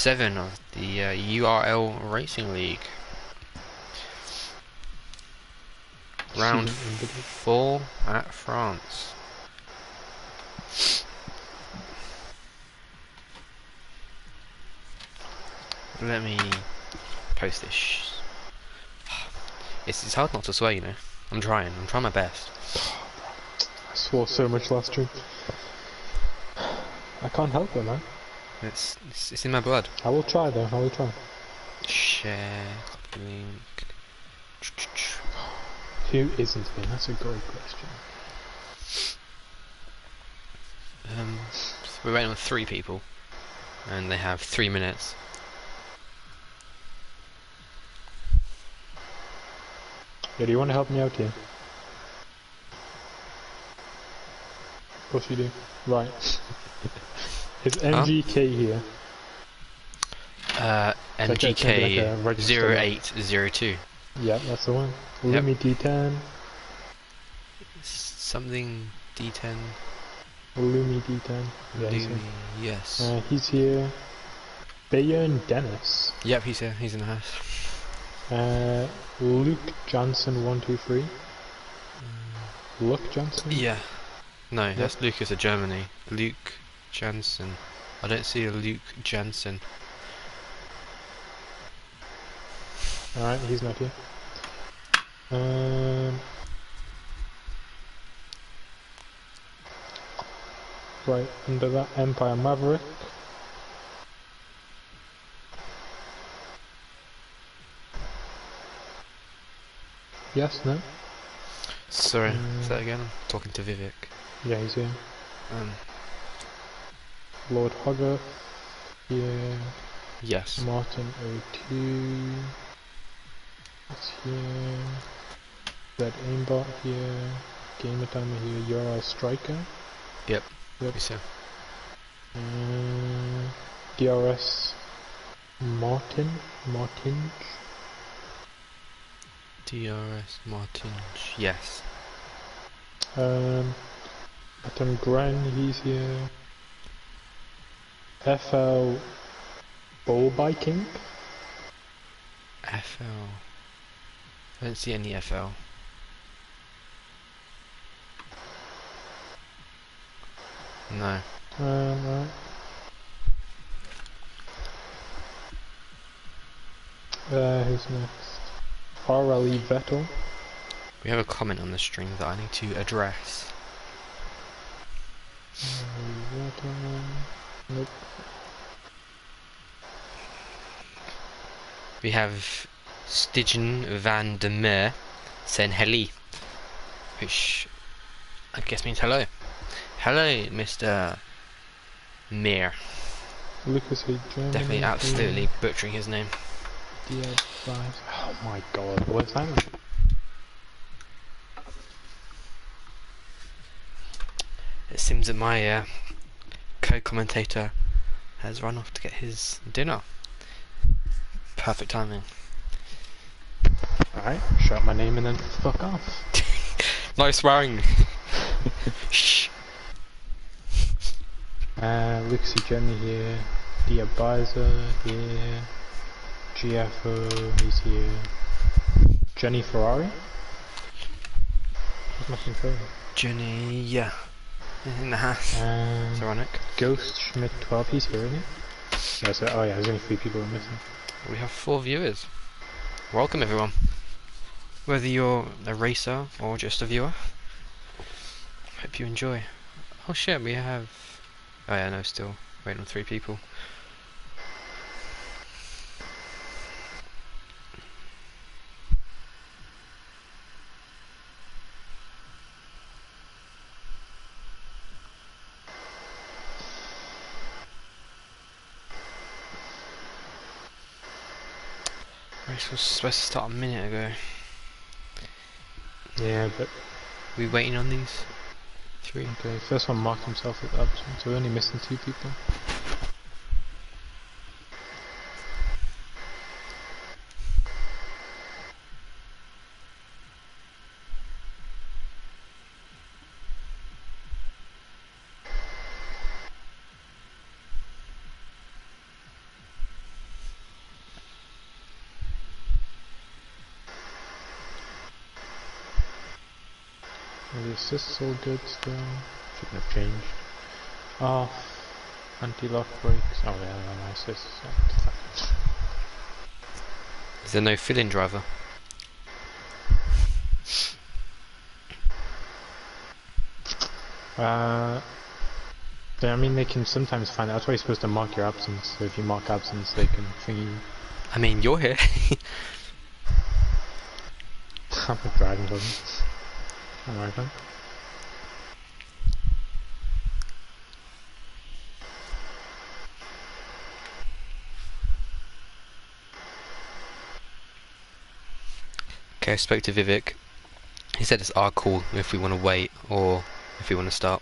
7 of the URL Racing League. Round 4 at France. Let me post this. It's hard not to swear, you know. I'm trying my best. I swore so much last stream. I can't help it, man. It's in my blood. I will try though, I will try. Share, link. Who isn't here? That's a great question. So we're waiting on 3 people, and they have 3 minutes. Yeah, do you want to help me out here? Of course you do. Right. Is MGK here? MGK 0802. Yeah, that's the one. Lumi D10. Something D10. Lumi D10. Yeah, Lumi, yes. He's here. Bayern Dennis. Yep, he's here. He's in the house. Luke Johnson 123. Luke Johnson? Yeah. No, that's Lucas of Germany. Luke Jansen. I don't see a Luke Jansen. Alright, he's not here. Right, under that, Empire Maverick. Yes, no? Sorry, say that again. I'm talking to Vivek. Yeah, he's here. Lord Hogarth. Yeah. Yes. Martin 02. That's here. Red Aimbot here. Gamer Timer here. Ural Striker. Yep. Yep. So. DRS Martinge. DRS Martinge. Yes. Atom Gren, he's here. FL Bull Biking. FL. I don't see any FL. No. Right. Who's next? RLE Vettel. We have a comment on the stream that I need to address. Nope. We have Stigen van der Meer saying hello, which I guess means hello. Hello, Mr. Meer. Lucas H. Germany. Definitely absolutely butchering his name. DS5. Oh my god, what's that? It seems that my co-commentator has run off to get his dinner. Perfect timing. Alright, shout my name and then fuck off. No swearing. Shh. Lucas H. Germany here. The Advisor here. GFO, he's here. Jenny Ferrari? What's my controller? Jenny, yeah. In the house. It's ironic. Ghost Schmidt 12, he's here, isn't he? Yeah, so, oh yeah, there's only 3 people we're missing. We have 4 viewers. Welcome everyone. Whether you're a racer or just a viewer. Hope you enjoy. Oh shit, we have... Oh yeah, no, still waiting on 3 people. Race was supposed to start a minute ago. Yeah, but... We waiting on these 3? Okay, first one marked himself as absent, so we're only missing 2 people. The assist's all good still. Shouldn't have changed. Off. Anti-lock brakes. Oh yeah, no, my assist. Is there no fill-in driver? I mean, they can sometimes find out. That's why you're supposed to mark your absence. So if you mark absence, they can thingy you. I mean, you're here. I'm a driving problem. Alright then. Okay, I spoke to Vivek. He said it's our call if we want to wait or if we want to start.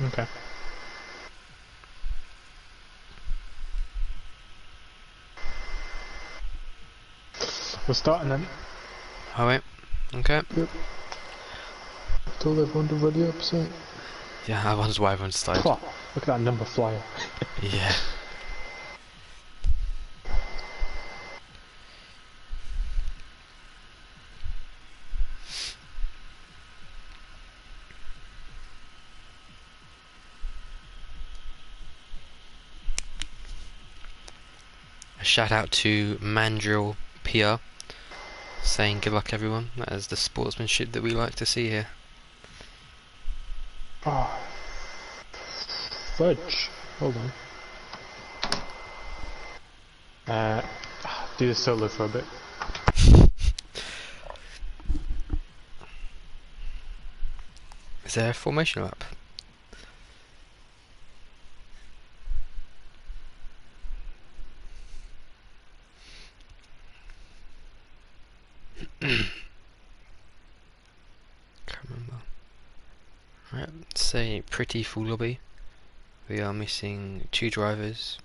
Okay. We're starting then. Alright, okay. Yep. Told everyone to ready up, so. Yeah, I wonder why everyone started. Look at that number flyer. Yeah. A shout out to Mandrill PR saying good luck everyone. That is the sportsmanship that we like to see here. Oh. Fudge. Hold on. Do the solo for a bit. Is there a formation lap? Can't remember. Right, it's a pretty full lobby. We are missing 2 drivers.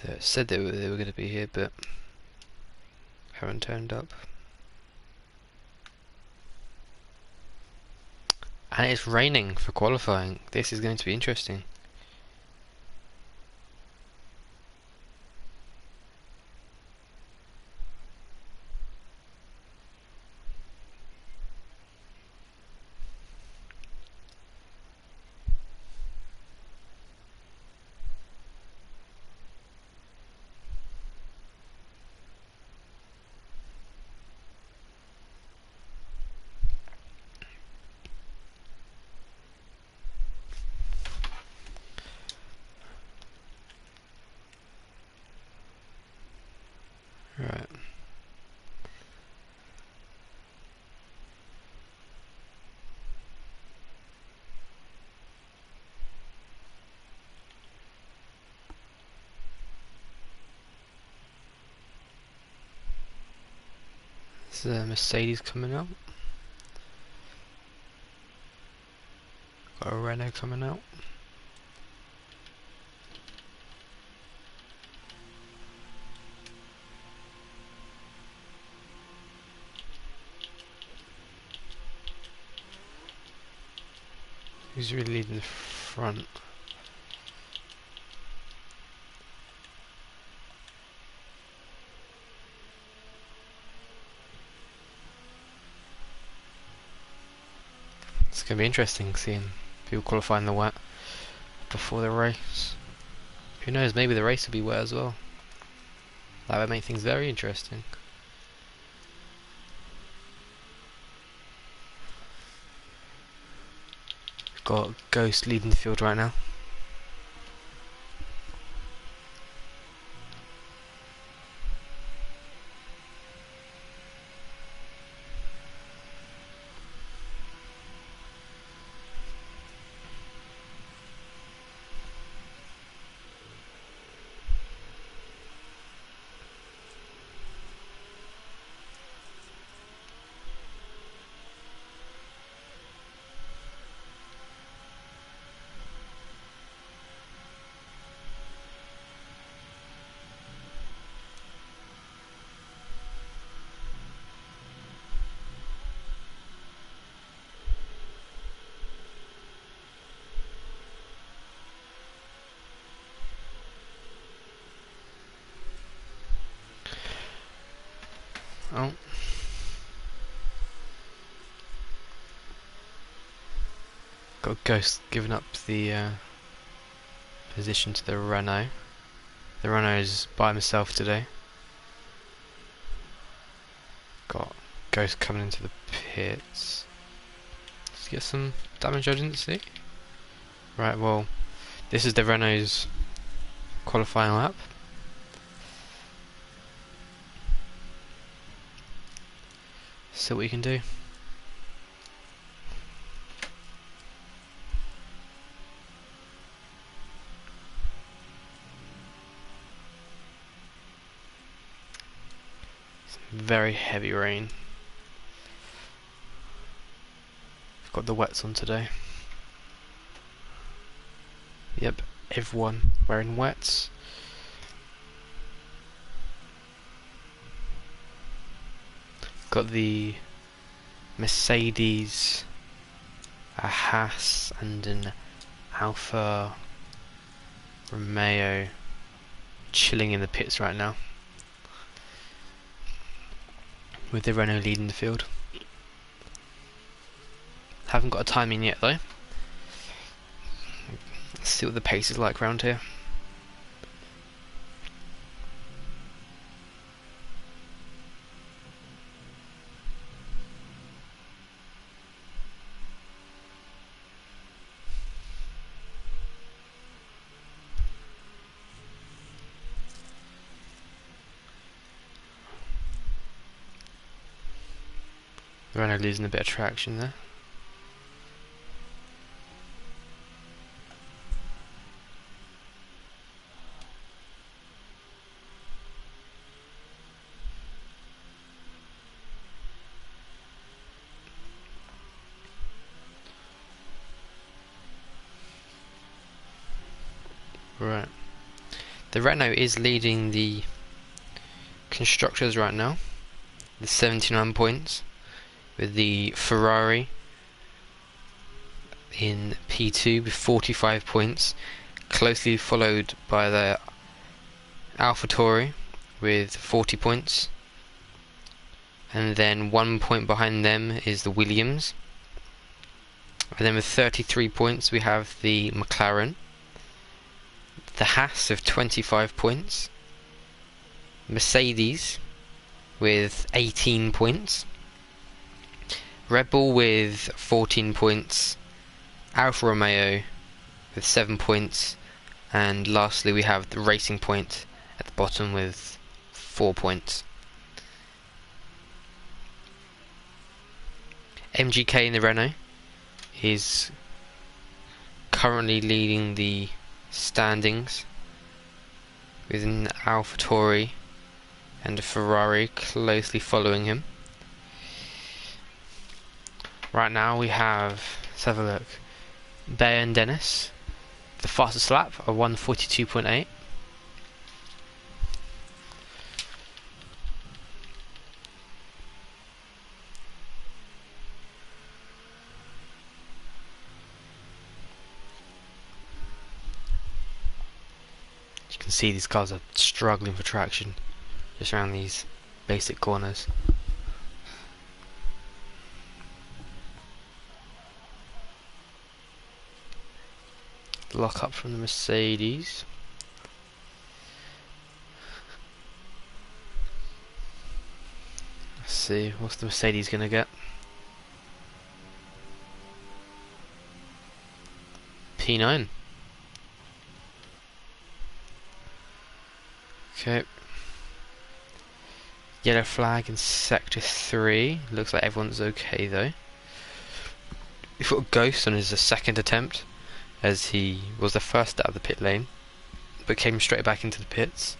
They said they were going to be here, but haven't turned up. And it's raining for qualifying. This is going to be interesting. Right. There's a Mercedes coming out. Got a Renault coming out. Who's really leading the front? It's going to be interesting seeing people qualifying the wet before the race. Who knows, maybe the race will be wet as well. That would make things very interesting. Got Ghost leading the field right now. Got Ghost giving up the position to the Renault. The Renault's by himself today. Got Ghost coming into the pits. Let's get some damage I didn't see. Right, well, this is the Renault's qualifying lap. See what we can do. Very heavy rain. We've got the wets on today. Yep, everyone wearing wets. Got the Mercedes, a Haas and an Alfa Romeo chilling in the pits right now, with the Renault leading the field. Haven't got a timing yet though. Let's see what the pace is like around here. Renault losing a bit of traction there. Right. The Renault is leading the constructors right now with 79 points, with the Ferrari in P2 with 45 points, closely followed by the AlphaTauri with 40 points, and then 1 point behind them is the Williams, and then with 33 points we have the McLaren, the Haas of 25 points, Mercedes with 18 points, Red Bull with 14 points, Alfa Romeo with 7 points, and lastly we have the Racing Point at the bottom with 4 points. MGK in the Renault is currently leading the standings with an AlphaTauri and a Ferrari closely following him. Right now we have, let's have a look, Bayer and Dennis, the fastest lap, a 1:42.8. You can see these cars are struggling for traction just around these basic corners. Lock up from the Mercedes. Let's see, what's the Mercedes gonna get? P9. Okay. Yellow flag in sector 3. Looks like everyone's okay though. We've got Ghost on his second attempt, as he was the first out of the pit lane, but came straight back into the pits.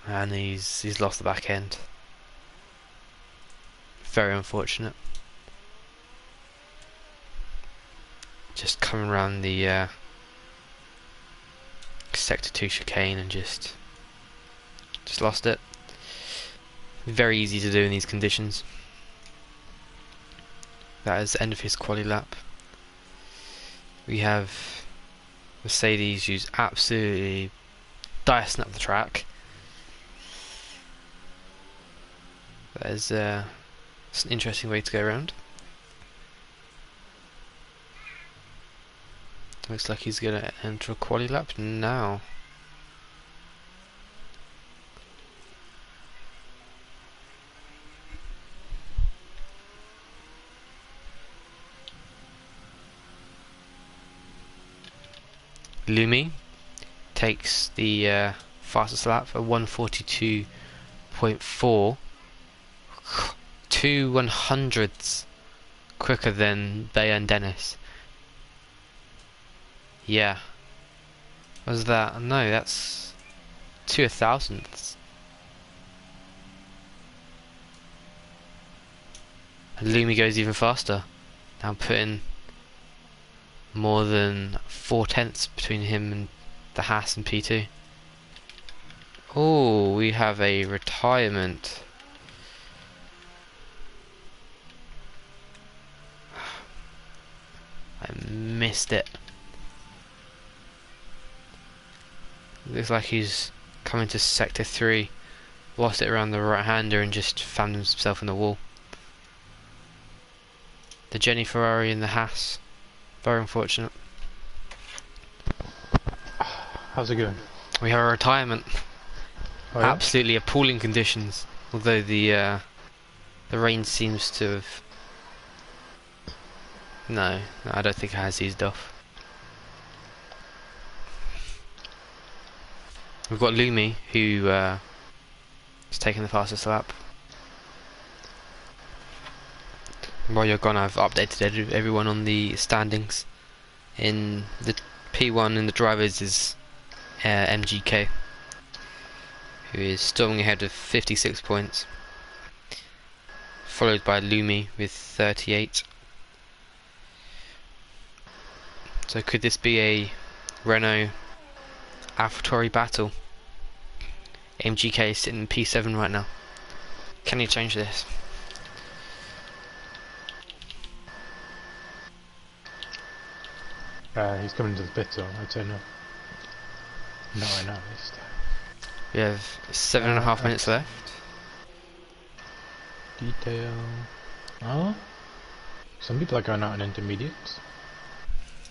And he's lost the back end. Very unfortunate. Just coming around the sector 2 chicane and just lost it. Very easy to do in these conditions. That is the end of his quali lap. We have Mercedes who's absolutely dicing up the track. That is It's an interesting way to go around. Looks like he's gonna enter a quali lap now. Lumi takes the fastest lap at 142.4, 2/100ths quicker than Bay and Dennis. Yeah. Was that? No, that's 2/1000ths. And Lumi goes even faster. Now putting more than 4/10ths between him and the Haas and P2. Oh, we have a retirement. I missed it. Looks like he's coming to sector 3, lost it around the right hander and just found himself in the wall. The Jenny Ferrari and the Haas. Very unfortunate. How's it going? We have a retirement. Oh, yeah? Absolutely appalling conditions. Although the rain seems to have. No, I don't think it has eased off. We've got Lumi, who is taking the fastest lap. While you're gone, I've updated everyone on the standings. In the P1 in the drivers is MGK, who is storming ahead with 56 points, followed by Lumi with 38. So could this be a Renault AlphaTauri battle? MGK is sitting in P7 right now. Can he change this? He's coming to the pit zone, I'd say no. No, I know, at least. We have 7.5 minutes left. Detail. Oh? Some people are going out in intermediates.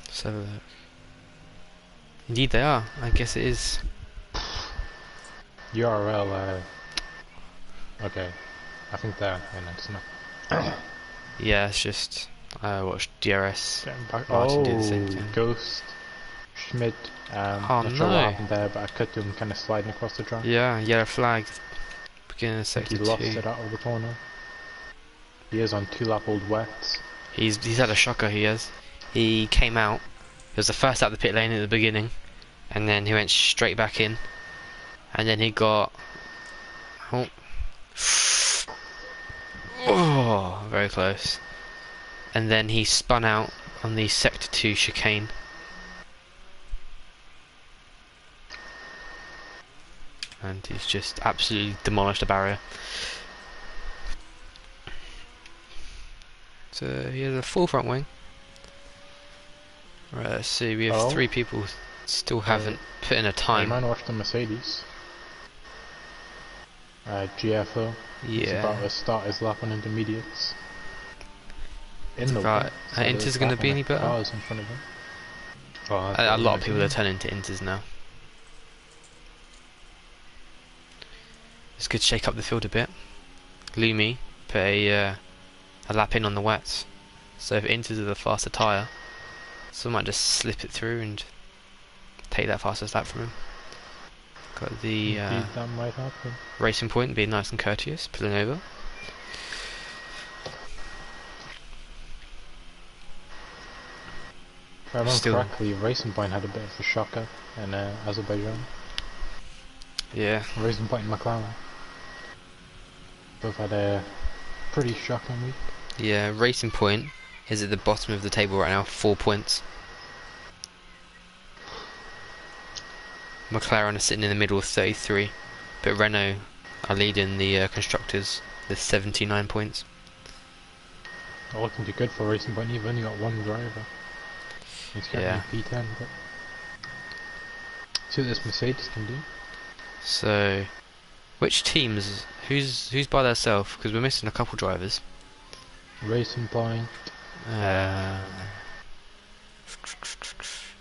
So, indeed they are. I guess it is. URL, okay. I think they're in it, isn't it? Yeah, it's just I watched DRS. Oh, Martin did the same thing. Ghost, Schmidt, Oh not sure what no! happened there, but I cut him kind of sliding across the track. Yeah, yellow flag. Beginning of I think sector he lost 2. it out of the corner. He is on 2-lap-old wets. He's had a shocker. He has. He came out. He was the first out of the pit lane at the beginning, and then he went straight back in, and then he got. Oh, oh, very close. And then he spun out on the sector 2 chicane. And he's just absolutely demolished a barrier. So he has a full front wing. Right, let's see, we have 3 people still haven't put in a time. Man watched the Mercedes. GFO. He's about to start his lap on intermediates. In the right, so Inter's going to be any better? Cars in front of him. Oh, A lot of people are turning to Inters now. This could shake up the field a bit. Lumi put a lap in on the wets, so if Inters are the faster tyre, someone might just slip it through and take that fastest lap from him. Got the that might happen. Racing Point being nice and courteous, pulling over. If I remember correctly, Racing Point had a bit of a shocker in Azerbaijan. Yeah. Racing Point and McLaren both had a pretty shocking week. Yeah, Racing Point is at the bottom of the table right now, 4 points. McLaren are sitting in the middle with 33, but Renault are leading the constructors with 79 points. Not looking too good for Racing Point. You've only got one driver. He's getting P10, but see what this Mercedes can do. So, which teams? Who's by themselves? Because we're missing a couple drivers. Racing Point. Is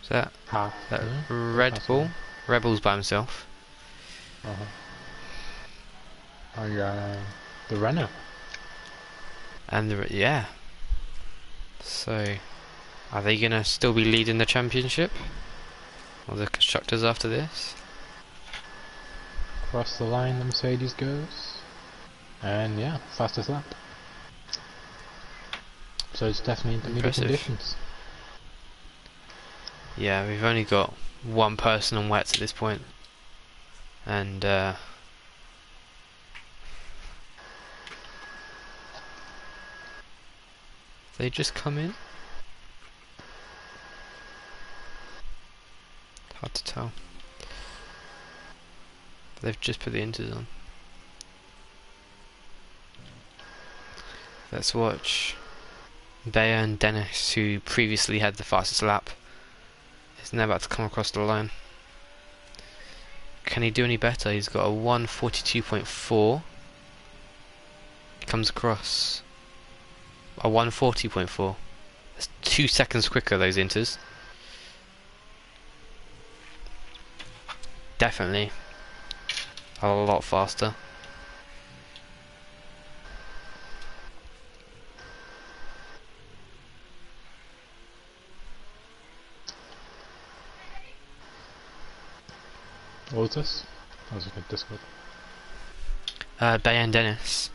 that Half. that No? Red That's Bull? Red Bull's by himself. Uh-huh. Oh yeah. The Renault. And yeah. So, are they gonna still be leading the championship? Or the constructors after this? Across the line the Mercedes goes. And yeah, fastest lap. So it's definitely intermediate Impressive. conditions. Yeah, we've only got one person on wets at this point. And they just come in? Hard to tell. They've just put the inters on. Let's watch Bayer and Dennis, who previously had the fastest lap, is now about to come across the line. Can he do any better? He's got a 142.4. Comes across a 140.4. That's 2 seconds quicker, those inters. Definitely a lot faster. What was this? That was a good Discord. Bayer and Dennis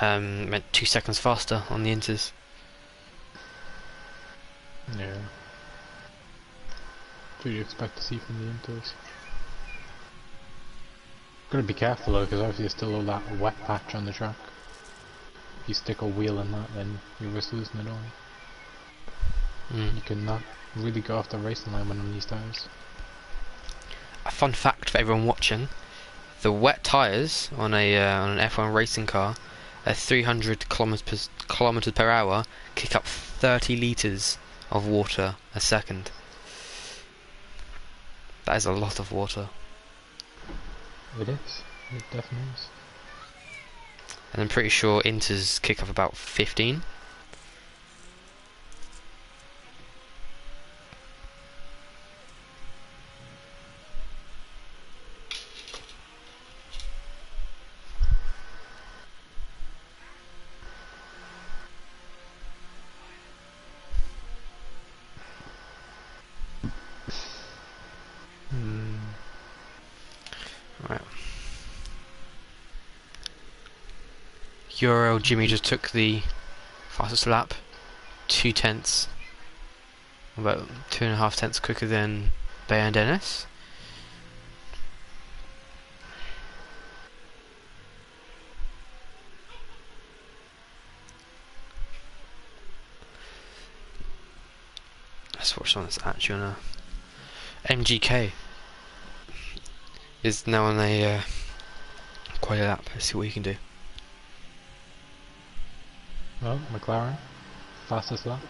went 2 seconds faster on the inters. Yeah. What do you expect to see from the Inters? Gotta be careful though, because obviously there's still all that wet patch on the track. If you stick a wheel in that, then you risk losing it all. You cannot really go off the racing line when on these tyres. A fun fact for everyone watching: the wet tyres on an F1 racing car at 300 kilometers per hour kick up 30 litres of water a second. That is a lot of water. It is. It definitely is. And I'm pretty sure inters kick up about 15. Right. Euro Jimmy just took the fastest lap, 2/10, about 2.5 tenths quicker than Bayer and Dennis. Let's watch someone that's actually on a MGK is now on a quite a lap. Let's see what he can do. Well, McLaren, fastest lap.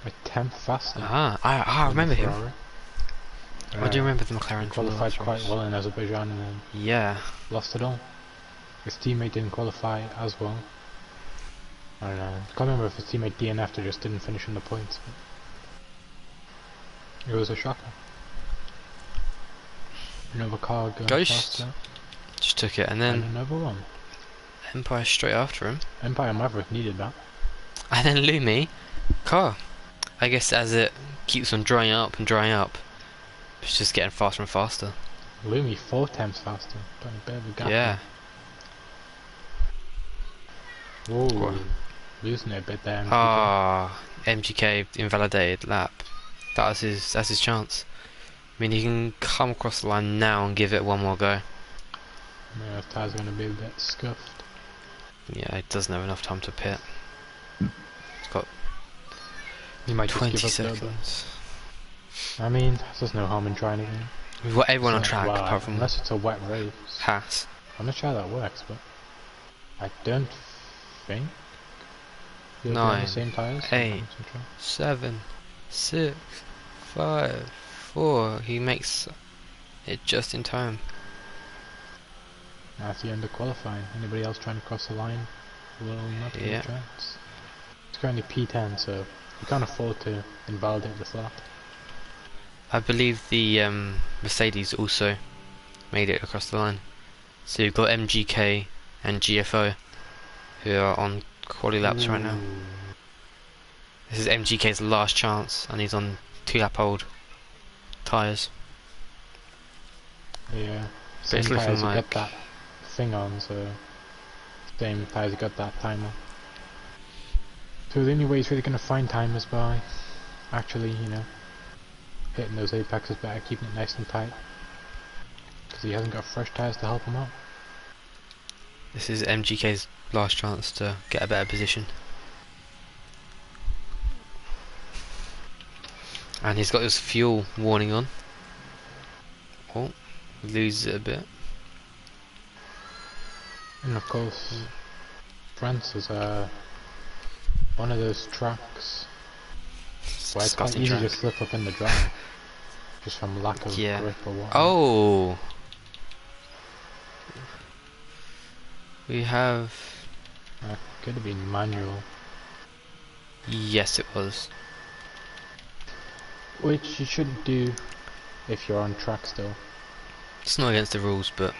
A tenth faster. I remember him. Ferrari. I do remember the McLaren. He qualified quite well in Azerbaijan and then Yeah. lost it all. His teammate didn't qualify as well. I don't know. I can't remember if his teammate DNF'd or just didn't finish in the points. But it was a shocker. Another car going Ghost faster. just took it, and then And another one. Empire straight after him, Empire Maverick needed that. and then Lumi car. I guess as it keeps on drying up and drying up, it's just getting faster and faster. Lumi 4 times faster. But a bit of a gap. Yeah. Whoa. Losing it a bit there. MGK invalidated lap. That's his chance. I mean, he can come across the line now and give it one more go. Yeah, his tyres are going to be a bit scuffed. Yeah, he doesn't have enough time to pit. He's got He might just 20 give up seconds. I mean, there's no harm in trying again. We've got everyone on So, track well, apart from unless it's a wet race. Haas. I'm not sure how that works, but I don't think you'll be on 9, the same tyres. 8, 7, 6, 5, 4. He makes It's just in time. That's the end of qualifying. Anybody else trying to cross the line will not get a Yeah. chance. It's currently P10, so you can't afford to invalidate this lap. I believe the Mercedes also made it across the line. So you've got MGK and GFO who are on quali laps right now. This is MGK's last chance, and he's on 2-lap old tyres. Yeah, But same it's tyres looking you got like that thing on, so same tyres you got that timer. So the only way he's really going to find time is by actually, you know, hitting those apexes better, keeping it nice and tight. Because he hasn't got fresh tyres to help him out. this is MGK's last chance to get a better position. And he's got his fuel warning on. Oh, loses it a bit. And of course, France is one of those tracks It's a where it's quite disgusting easy track. to slip up in the drive, just from lack of Yeah. grip or whatnot. Oh! We have... Could have been manual, Yes, it was. which you shouldn't do if you're on track still. It's not against the rules, but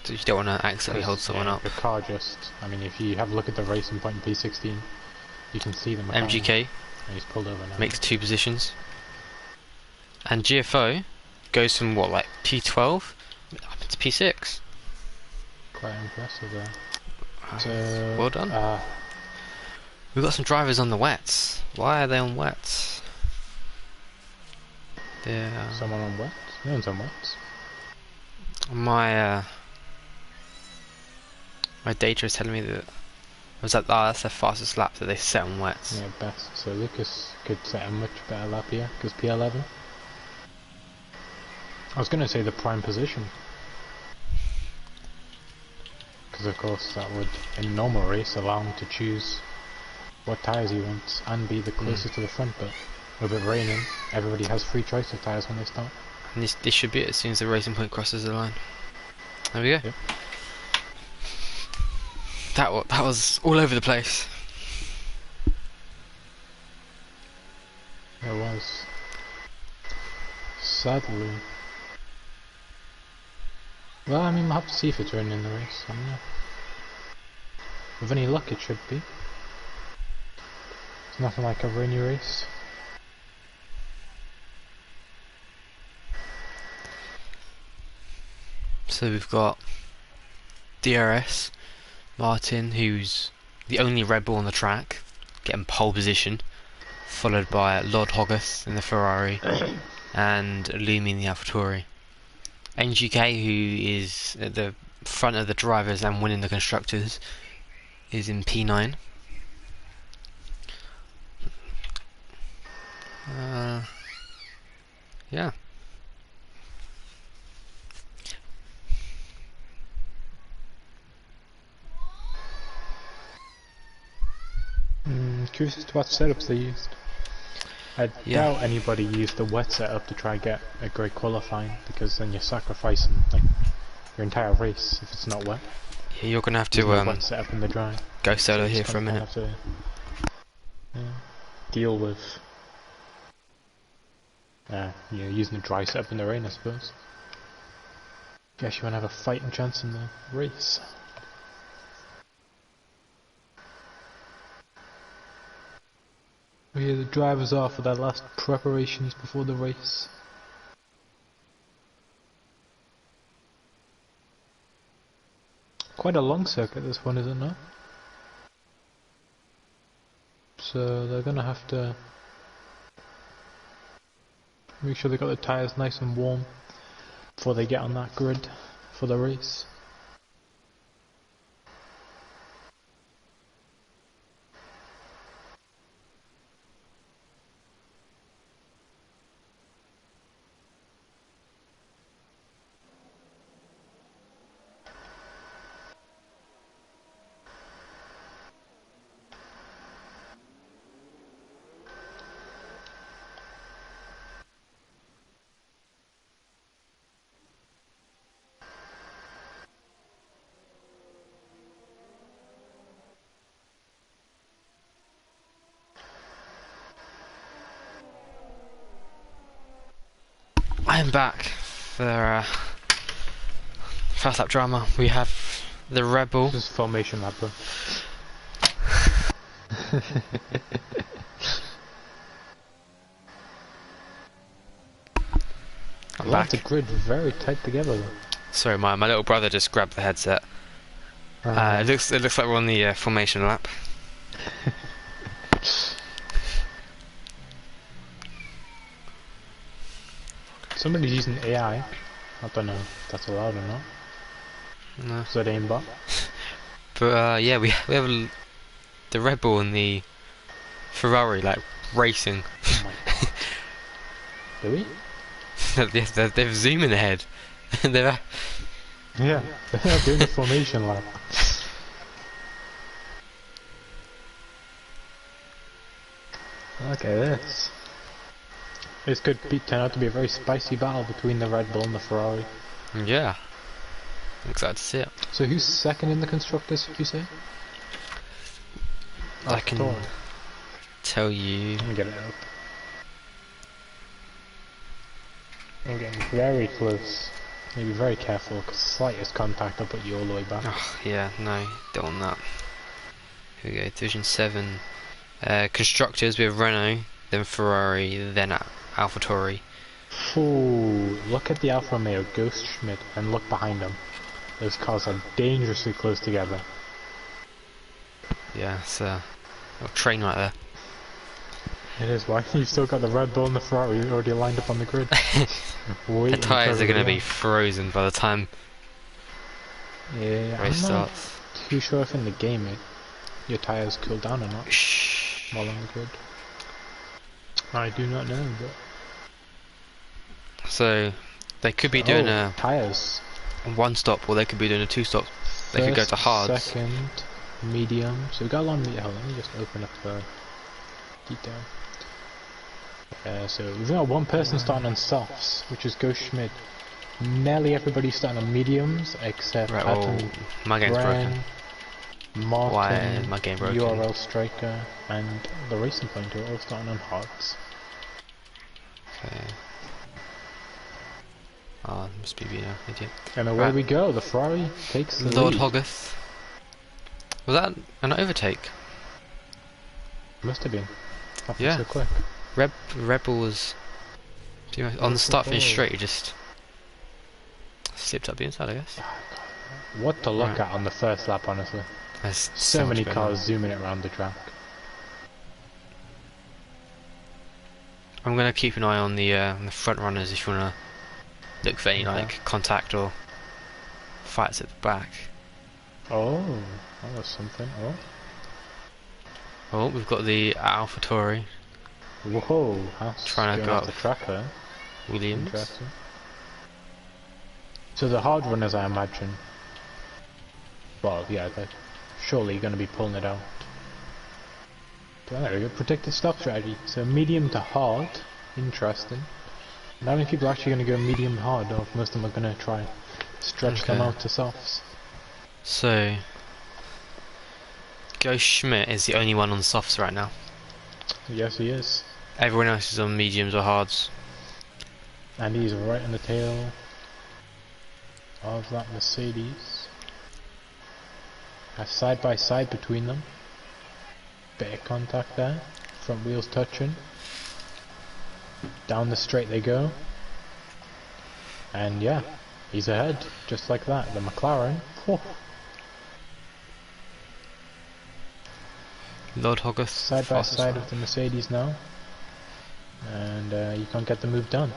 you don't want to accidentally hold someone Yeah, up. the car just, I mean, if you have a look at the racing point in P16, you can see the mechanic, MGK and he's pulled over now. makes 2 positions. And GFO goes from what, like P12 up to P6. Quite impressive there. Well done. We've got some drivers on the wets. Why are they on wets? They're... Someone on wet? No one's on wet. My data is telling me that that's their fastest lap that they set on wets. Yeah, best. So Lucas could set a much better lap here, because P11. I was going to say the prime position. Because of course that would, in a normal race, allow him to choose what tyres he wants and be the closest to the front, but with it raining, everybody has free choice of tyres when they start. And this should be it as soon as the racing point crosses the line. There we go. Yep. That was all over the place. There was. Sadly. Well, I mean, we'll have to see if it's raining in the race. I don't know. With any luck, it should be. It's nothing like a rainy race. So we've got DRS, Martin, who's the only Red Bull on the track, getting pole position, followed by Lord Hoggith in the Ferrari, and Lumi in the AlphaTauri. NGK, who is at the front of the drivers and winning the constructors, is in P9. Yeah. Curious as to what setups they used. I doubt anybody used the wet setup to try and get a great qualifying, because then you're sacrificing like your entire race if it's not wet. Yeah, you're gonna have There's no to wet setup in the dry. go solo So here for a minute. Have to, deal with using the dry setup in the rain, I suppose. Guess you want to have a fighting chance in the race. Yeah, the drivers are for their last preparations before the race. Quite a long circuit this one, is it not? So they're gonna have to make sure they got the tyres nice and warm before they get on that grid for the race. I'm back for first lap drama. We have the Rebel. This is formation lap, bro. I'm back. The grid very tight together though. Sorry, my little brother just grabbed the headset. It looks like we're on the formation lap. Somebody's using AI. I don't know if that's allowed or not. No. Is that aimbot? But yeah, we have the Red Bull and the Ferrari like racing. Oh my god. Do we? they're zooming ahead. they're Yeah, they're doing the formation lap. Look at this. This could turn out to be a very spicy battle between the Red Bull and the Ferrari. Yeah. I'm excited to see it. So who's second in the constructors, would you say? I can tell you. Let me get it up. I'm getting very close. Maybe very careful, because slightest contact will put you all the way back. Oh, yeah, no, don't want that. Here we go, Division 7. Constructors, we have Renault, then Ferrari, then AlphaTauri. Ooh, look at the Alfa Romeo, Ghost Schmidt, and look behind them. Those cars are dangerously close together. Yeah, it's a little train right there. It is. Why you've still got the Red Bull and the Ferrari already lined up on the grid? The tyres are going to be frozen by the time the race starts. Not too sure if in the game your tyres cool down or not while on the grid. I do not know, but so they could be doing a tyres. One stop, or they could be doing a two stop. They could go to hards. Second, medium. So we got a long medium. Hold on, let me just open up the detail. So we've got one person starting on softs, which is Ghost Schmidt. Nearly everybody's starting on mediums except Adam, my game's broken. Martin, Why is my game broken? URL Striker, and the Racing Point are all starting on hards. Okay. Oh, must be being an idiot. And away we go. The Ferrari takes the Lord lead. Hogarth. Was that an overtake? Must have been. Yeah. So quick. Rebel was on the start finish straight. He just slipped up the inside, I guess. What to look at on the first lap, honestly. There's so many cars zooming it around the track. I'm gonna keep an eye on the front runners if you wanna look for any like contact or fights at the back. Oh, that was something. Oh, we've got the AlphaTauri. Whoa, that's trying to go up the track there. Williams. Interesting. So the hard runners, I imagine. Well, yeah, they're surely going to be pulling it out. But there we go, predicted stop strategy. So medium to hard, interesting. And how many people are actually going to go medium to hard, or if most of them are going to try stretch them out to softs? So Ghost Schmidt is the only one on softs right now. Yes, he is. Everyone else is on mediums or hards. And he's right in the tail of that Mercedes. Side by side between them. Bit of contact there. Front wheels touching. Down the straight they go. And yeah, he's ahead. Just like that. The McLaren. Whew. Lord Hogarth Side by side with the Mercedes now. And you can't get the move done.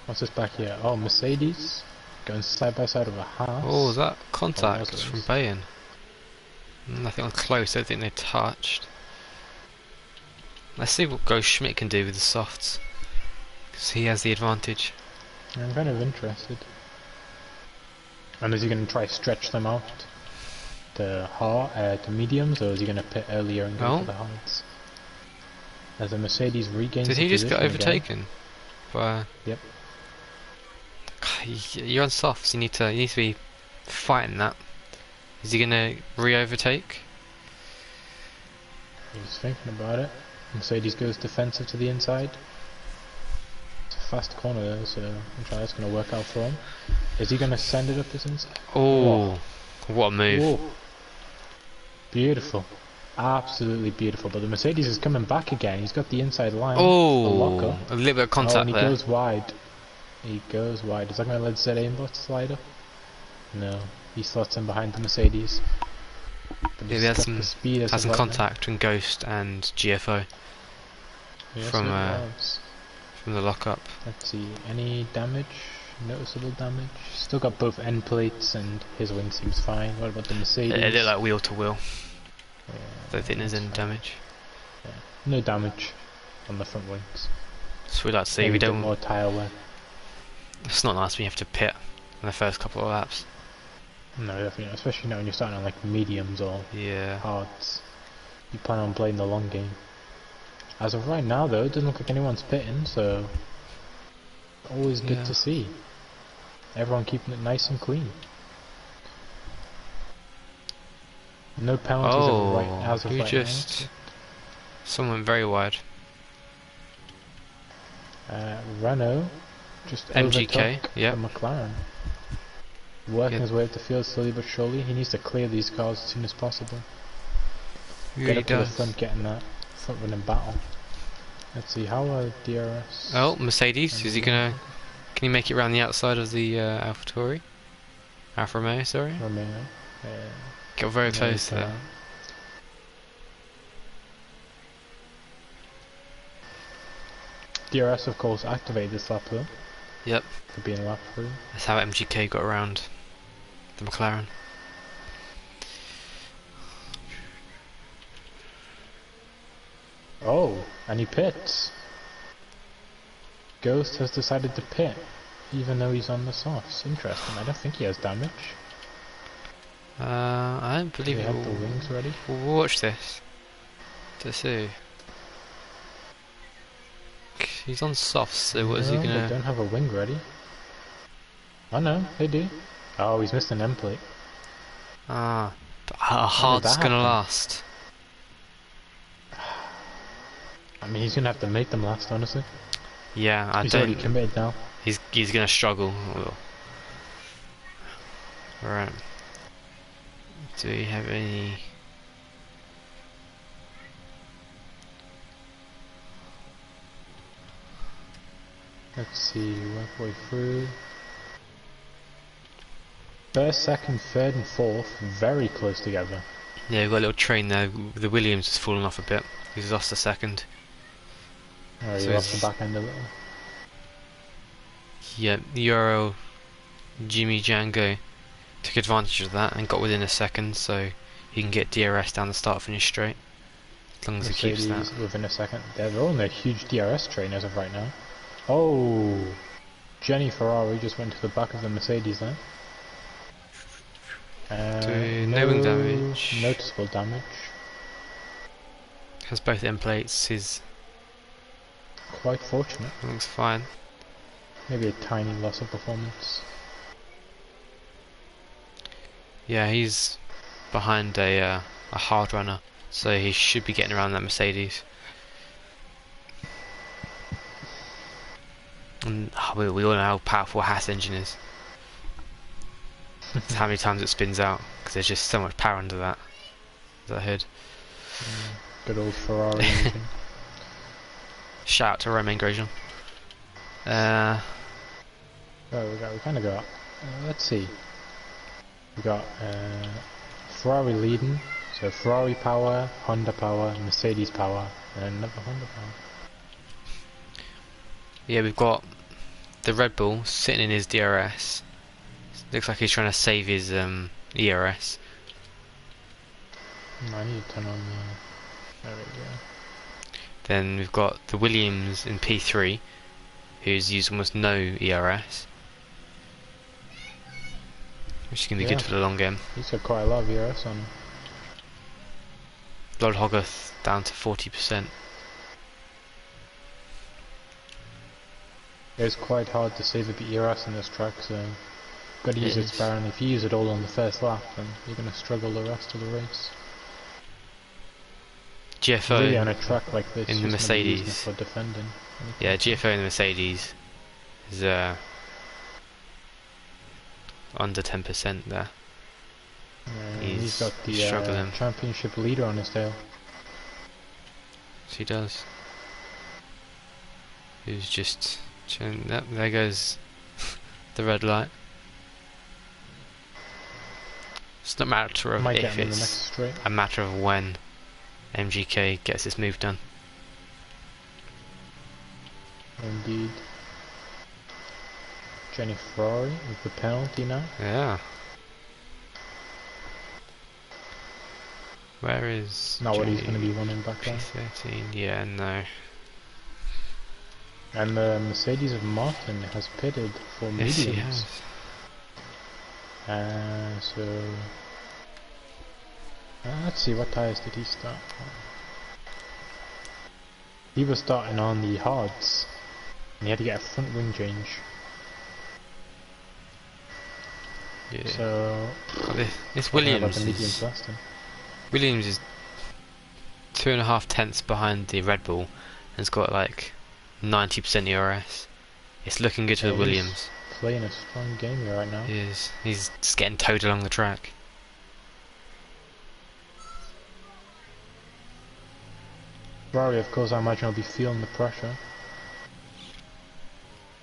What's this back here? Oh, Mercedes going side by side with a Haas. Oh, is that contact from Bayan? I think I'm close, I don't think they touched. Let's see what Ghost Schmidt can do with the softs, because he has the advantage. I'm kind of interested. And is he going to try to stretch them out to mediums, or is he going to pit earlier and go for the hards? As the Mercedes regains Did he just get overtaken? Again. By... Yep. You're on softs, you need to be fighting that. Is he gonna re-overtake? He's thinking about it. Mercedes goes defensive to the inside. fast corner there, so I'm sure that's going to work out for him. Is he going to send it up his inside? Oh, what a move. Whoa. Beautiful. Absolutely beautiful. But the Mercedes is coming back again. He's got the inside line. Oh, a little bit of contact and he there. goes wide. He goes wide. Is that going to let ZA aimbot slide up? No. He slots in behind the Mercedes. But Yeah, there's some contact between Ghost and GFO yes, from the lockup. Let's see, any damage? Noticeable damage? Still got both end plates and his wing seems fine. What about the Mercedes? They look like wheel to wheel. Yeah, Don't think there's any damage. Yeah. No damage on the front wings. So we like to see. Maybe We don't. more tire wear. It's not nice when you have to pit in the first couple of laps. No, definitely not. Especially now when you're starting on like mediums or hards. You plan on playing the long game. As of right now though, it doesn't look like anyone's pitting, so always good to see. Everyone keeping it nice and clean. No penalties as of right now. Someone very wide. Renault just MGK, overtook the McLaren. Working his way up the field slowly but surely. He needs to clear these cars as soon as possible. Get up to the front, get in that front running battle. Let's see, how are DRS? Oh, Mercedes, is he gonna... Can he make it around the outside of the AlphaTauri? Alfa Romeo, sorry? Romeo. Got very close there. DRS of course activated this lap though. Yep. Could be in lap 3. That's how MGK got around the McLaren. Oh, and he pits. Ghost has decided to pit, even though he's on the softs. Interesting. I don't think he has damage. I don't believe he have the wings ready. We'll watch this to see. He's on softs, so what is he gonna... They don't have a wing ready. Oh no, they do. Oh, he's missed an end plate. Ah, how hard's gonna last? I mean, he's gonna have to make them last, honestly. Yeah, he's already committed now. He's gonna struggle. Right. Do we have any... Let's see, work our way through. First, second, third and fourth, very close together. Yeah, we've got a little train there. The Williams has fallen off a bit. He's lost a second. Oh, so you lost the back end a little. Yeah, Euro Jimmy Django took advantage of that and got within a second, so he can get DRS down the start finish straight. As long as he keeps that. Within a second. They're on a huge DRS train as of right now. Oh, Jenny Ferrari just went to the back of the Mercedes there. No wing damage. Noticeable damage. Has both end plates. He's quite fortunate. Looks fine. Maybe a tiny loss of performance. Yeah, he's behind a hard runner, so he should be getting around that Mercedes. And we all know how powerful a Haas engine is. It's how many times it spins out, because there's just so much power under that hood. Good old Ferrari engine. Shout out to Romain Grosjean. We kind of got, let's see. We got Ferrari leading, so Ferrari power, Honda power, Mercedes power, and another Honda power. Yeah, we've got the Red Bull sitting in his DRS. Looks like he's trying to save his ERS. I need to turn on the... There we go. Then we've got the Williams in P3, who's used almost no ERS. Which is going to be good for the long game. He's got quite a lot of ERS on him. Blood Hogarth down to 40%. It's quite hard to save a ERS in this track, so got to use it sparingly. If you use it all on the first lap, then you're going to struggle the rest of the race. GFO really on a track like this in the Mercedes. For defending. Yeah, GFO in the Mercedes is under 10% there. He's got He's the struggling. championship leader on his tail. She does. Who's just chilling. Yep, there goes the red light. It's not a matter of Might get if, him in the next it's straight. a matter of when MGK gets this move done. Indeed. Jenny Ferrari with the penalty now. Yeah. Where is Not what he's Johnny? going to be running back there. P13? Yeah, no. And the Mercedes of Martin has pitted for Yes, he mediums. has. So let's see, what tyres did he start? He was starting on the hards, and he had to get a front wing change. Yeah. So This I don't know about Williams the mediums is last time. 2.5 tenths behind the Red Bull, and has got like 90% ERS. It's looking good for the Williams. He's playing a strong game here right now. He's just getting towed along the track. Ferrari, of course, I imagine will be feeling the pressure.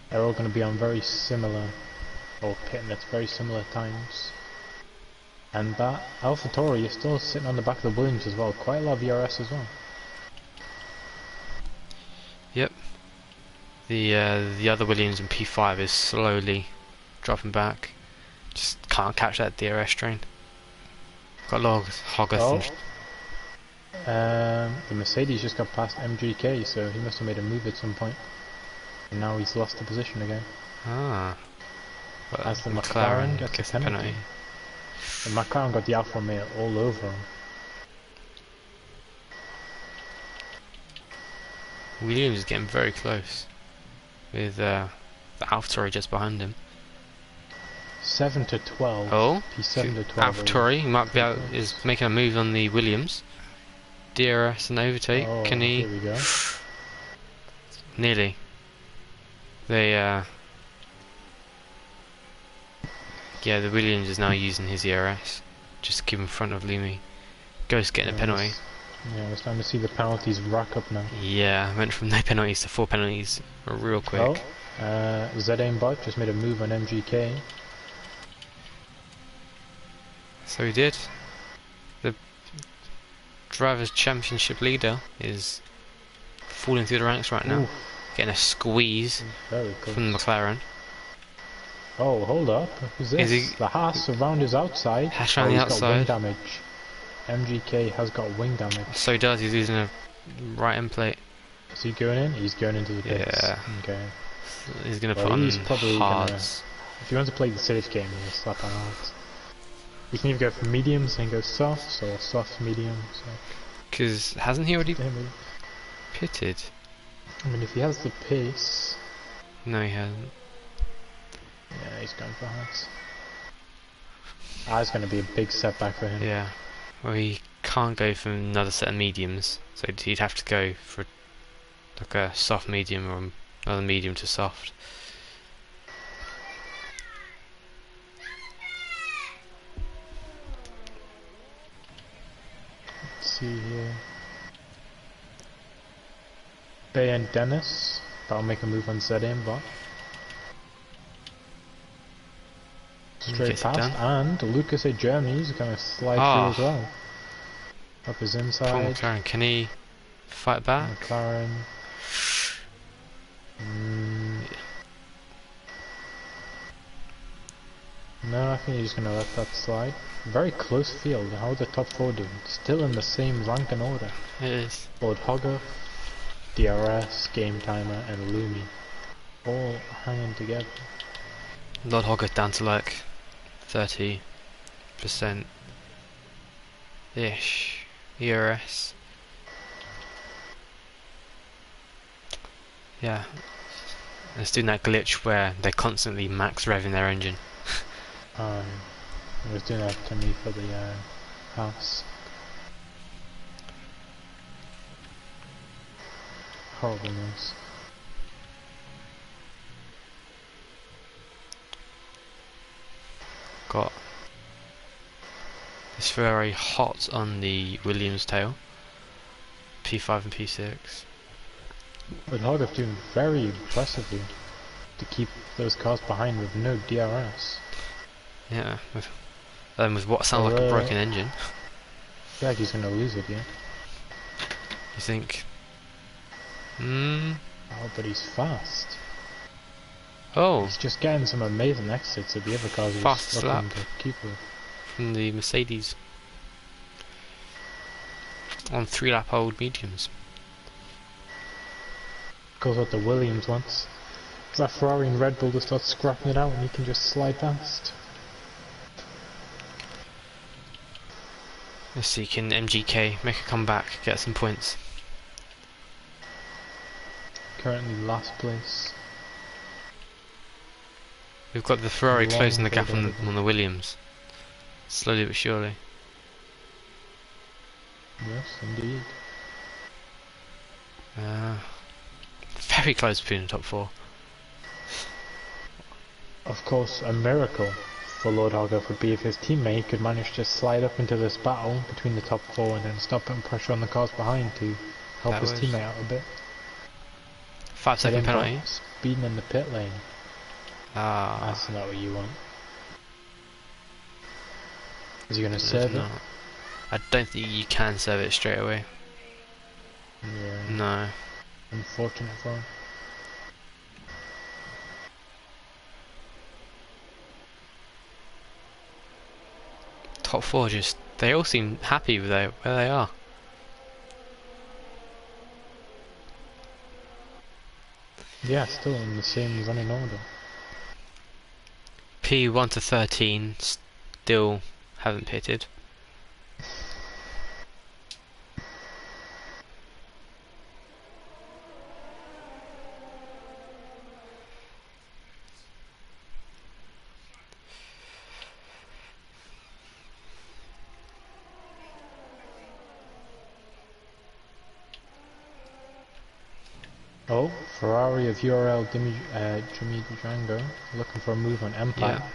They're all going to be on very similar, or pitting at very similar times. And that AlphaTauri is still sitting on the back of the Williams as well. Quite a lot of ERS as well. Yep. The other Williams in P5 is slowly dropping back. Just can't catch that DRS train. Got a lot of Hogarth. The Mercedes just got past MGK, so he must have made a move at some point. And now he's lost the position again. Ah. Well, as the McLaren gets a penalty. penalty. The McLaren got the Alfa Romeo all over him. Williams is getting very close with the AlphaTauri just behind him. 7 to 12. Oh, P7 to 12. AlphaTauri might be out, is making a move on the Williams. DRS and overtake. Oh, Can he? here we go. Nearly. They yeah, the Williams is now using his ERS just to keep in front of Lumi. Ghost getting a penalty. Yeah, we're starting to see the penalties rack up now. Yeah, went from no penalties to 4 penalties real quick. Z-Aimbot just made a move on MGK. So he did. The Drivers' Championship leader is falling through the ranks right now. Oof. Getting a squeeze Very close. from the McLaren. Oh, hold up. Who's this? Is he- The Haas around his outside. Haas around the he's got wing outside. damage. MGK has got wing damage. So he does, he's using a right end plate. Is he going in? He's going into the pits. Yeah. Okay. He's going to Well, put he's on probably hards. If you want to play the safe game, he'll slap on hards. You can either go for mediums and go softs, or soft mediums. Because hasn't he already Like, pitted? I mean, if he has the pace, No, he hasn't. yeah, he's going for hards. That's going to be a big setback for him. Yeah. Well, he can't go for another set of mediums, so he'd have to go for like a soft medium or another medium to soft. Let's see here. Bay and Dennis. That'll make a move on Z-Aimbot. Straight Gets it past, done. and Lucas at Germany's going to slide through as well. Up his Poor inside. McLaren, can he fight back? McLaren. No, I think he's just going to let that slide. Very close field. How are the top four doing? Still in the same rank and order. It is. Lord Hogger, DRS, Game Timer, and Lumi. All hanging together. Lord Hogarth down to like 30% ish ERS. Yeah. It's doing that glitch where they constantly max revving their engine. It was doing that to me for the house. Horrible news. got this Ferrari hot on the Williams tail. P5 and P6. But Hogarth doing very impressively to keep those cars behind with no DRS. Yeah, with what sounds like a broken engine. I feel like he's gonna lose it, yeah. You think? Oh, but he's fast. Oh, He's just getting some amazing exits at the other cars he's fast looking lap to keep with. from the Mercedes on 3-lap old mediums. Goes what the Williams wants. That Ferrari and Red Bull just start scrapping it out and he can just slide past. Let's see, can MGK make a comeback, get some points? Currently last place. We've got the Ferrari Long closing the gap hold on the Williams. Slowly but surely. Yes, indeed. Very close between the top 4. Of course, a miracle for Lord Hogarth would be if his teammate could manage to slide up into this battle between the top 4 and then stop putting pressure on the cars behind to help his teammate out a bit. 5-second penalty. Speeding in the pit lane. Ah, That's not what you want. Is he going to serve it? I don't think you can serve it straight away. Yeah. No. Unfortunate for him. Top 4 they all seem happy with where they are. Yeah, still in the same running order. P1 to 13 still haven't pitted. Oh, Ferrari of URL Jimmy Django looking for a move on Empire. Yeah.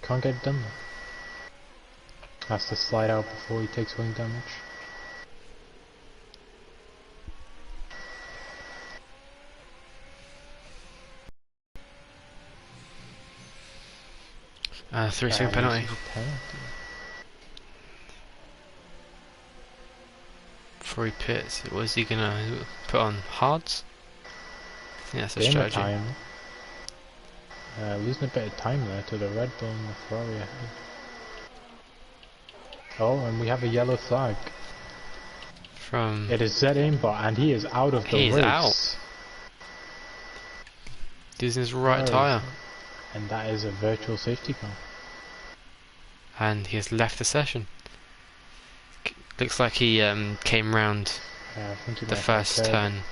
Can't get it done though. Has to slide out before he takes wing damage. Three-second penalty. Before he pits, was he gonna put on hards? I think that's a strategy. Time. Losing a bit of time there to the Red Bull and the Ferrari ahead. Oh, and we have a yellow flag. It is Z Aimbot and he is out of the race. He is out. Using his right tyre. And that is a virtual safety car. And he has left the session. Looks like he came round the first turn.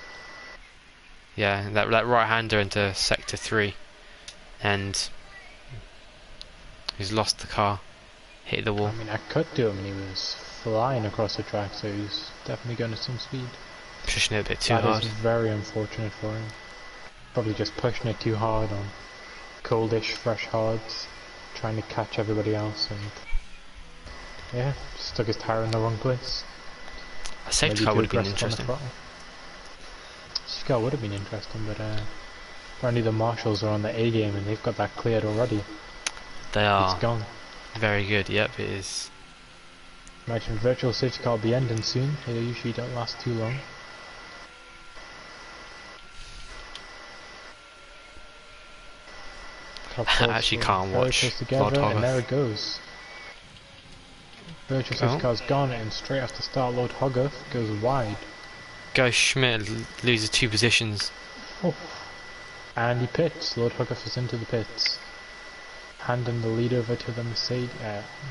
Yeah, that right-hander into sector 3, and he's lost the car, hit the wall. I mean, I could do him. He was flying across the track, so he's definitely going to some speed. Pushing it a bit too hard. That is very unfortunate for him. Probably just pushing it too hard on coldish, fresh hards, trying to catch everybody else, and yeah, stuck his tyre in the wrong place. A safety car would have been interesting. Safety car would have been interesting, but apparently the marshals are on the A game and they've got that cleared already. They are. It's gone. Very good. Yep, it is. Imagine virtual safety car will be ending soon. They usually don't last too long. I actually can't watch together, and there it goes. Virtual safety car's gone, and straight after start, Lord Hogarth goes wide. Go Schmidt loses 2 positions. Oh. And he pits. Lord Hogarth is into the pits, handing the lead over to the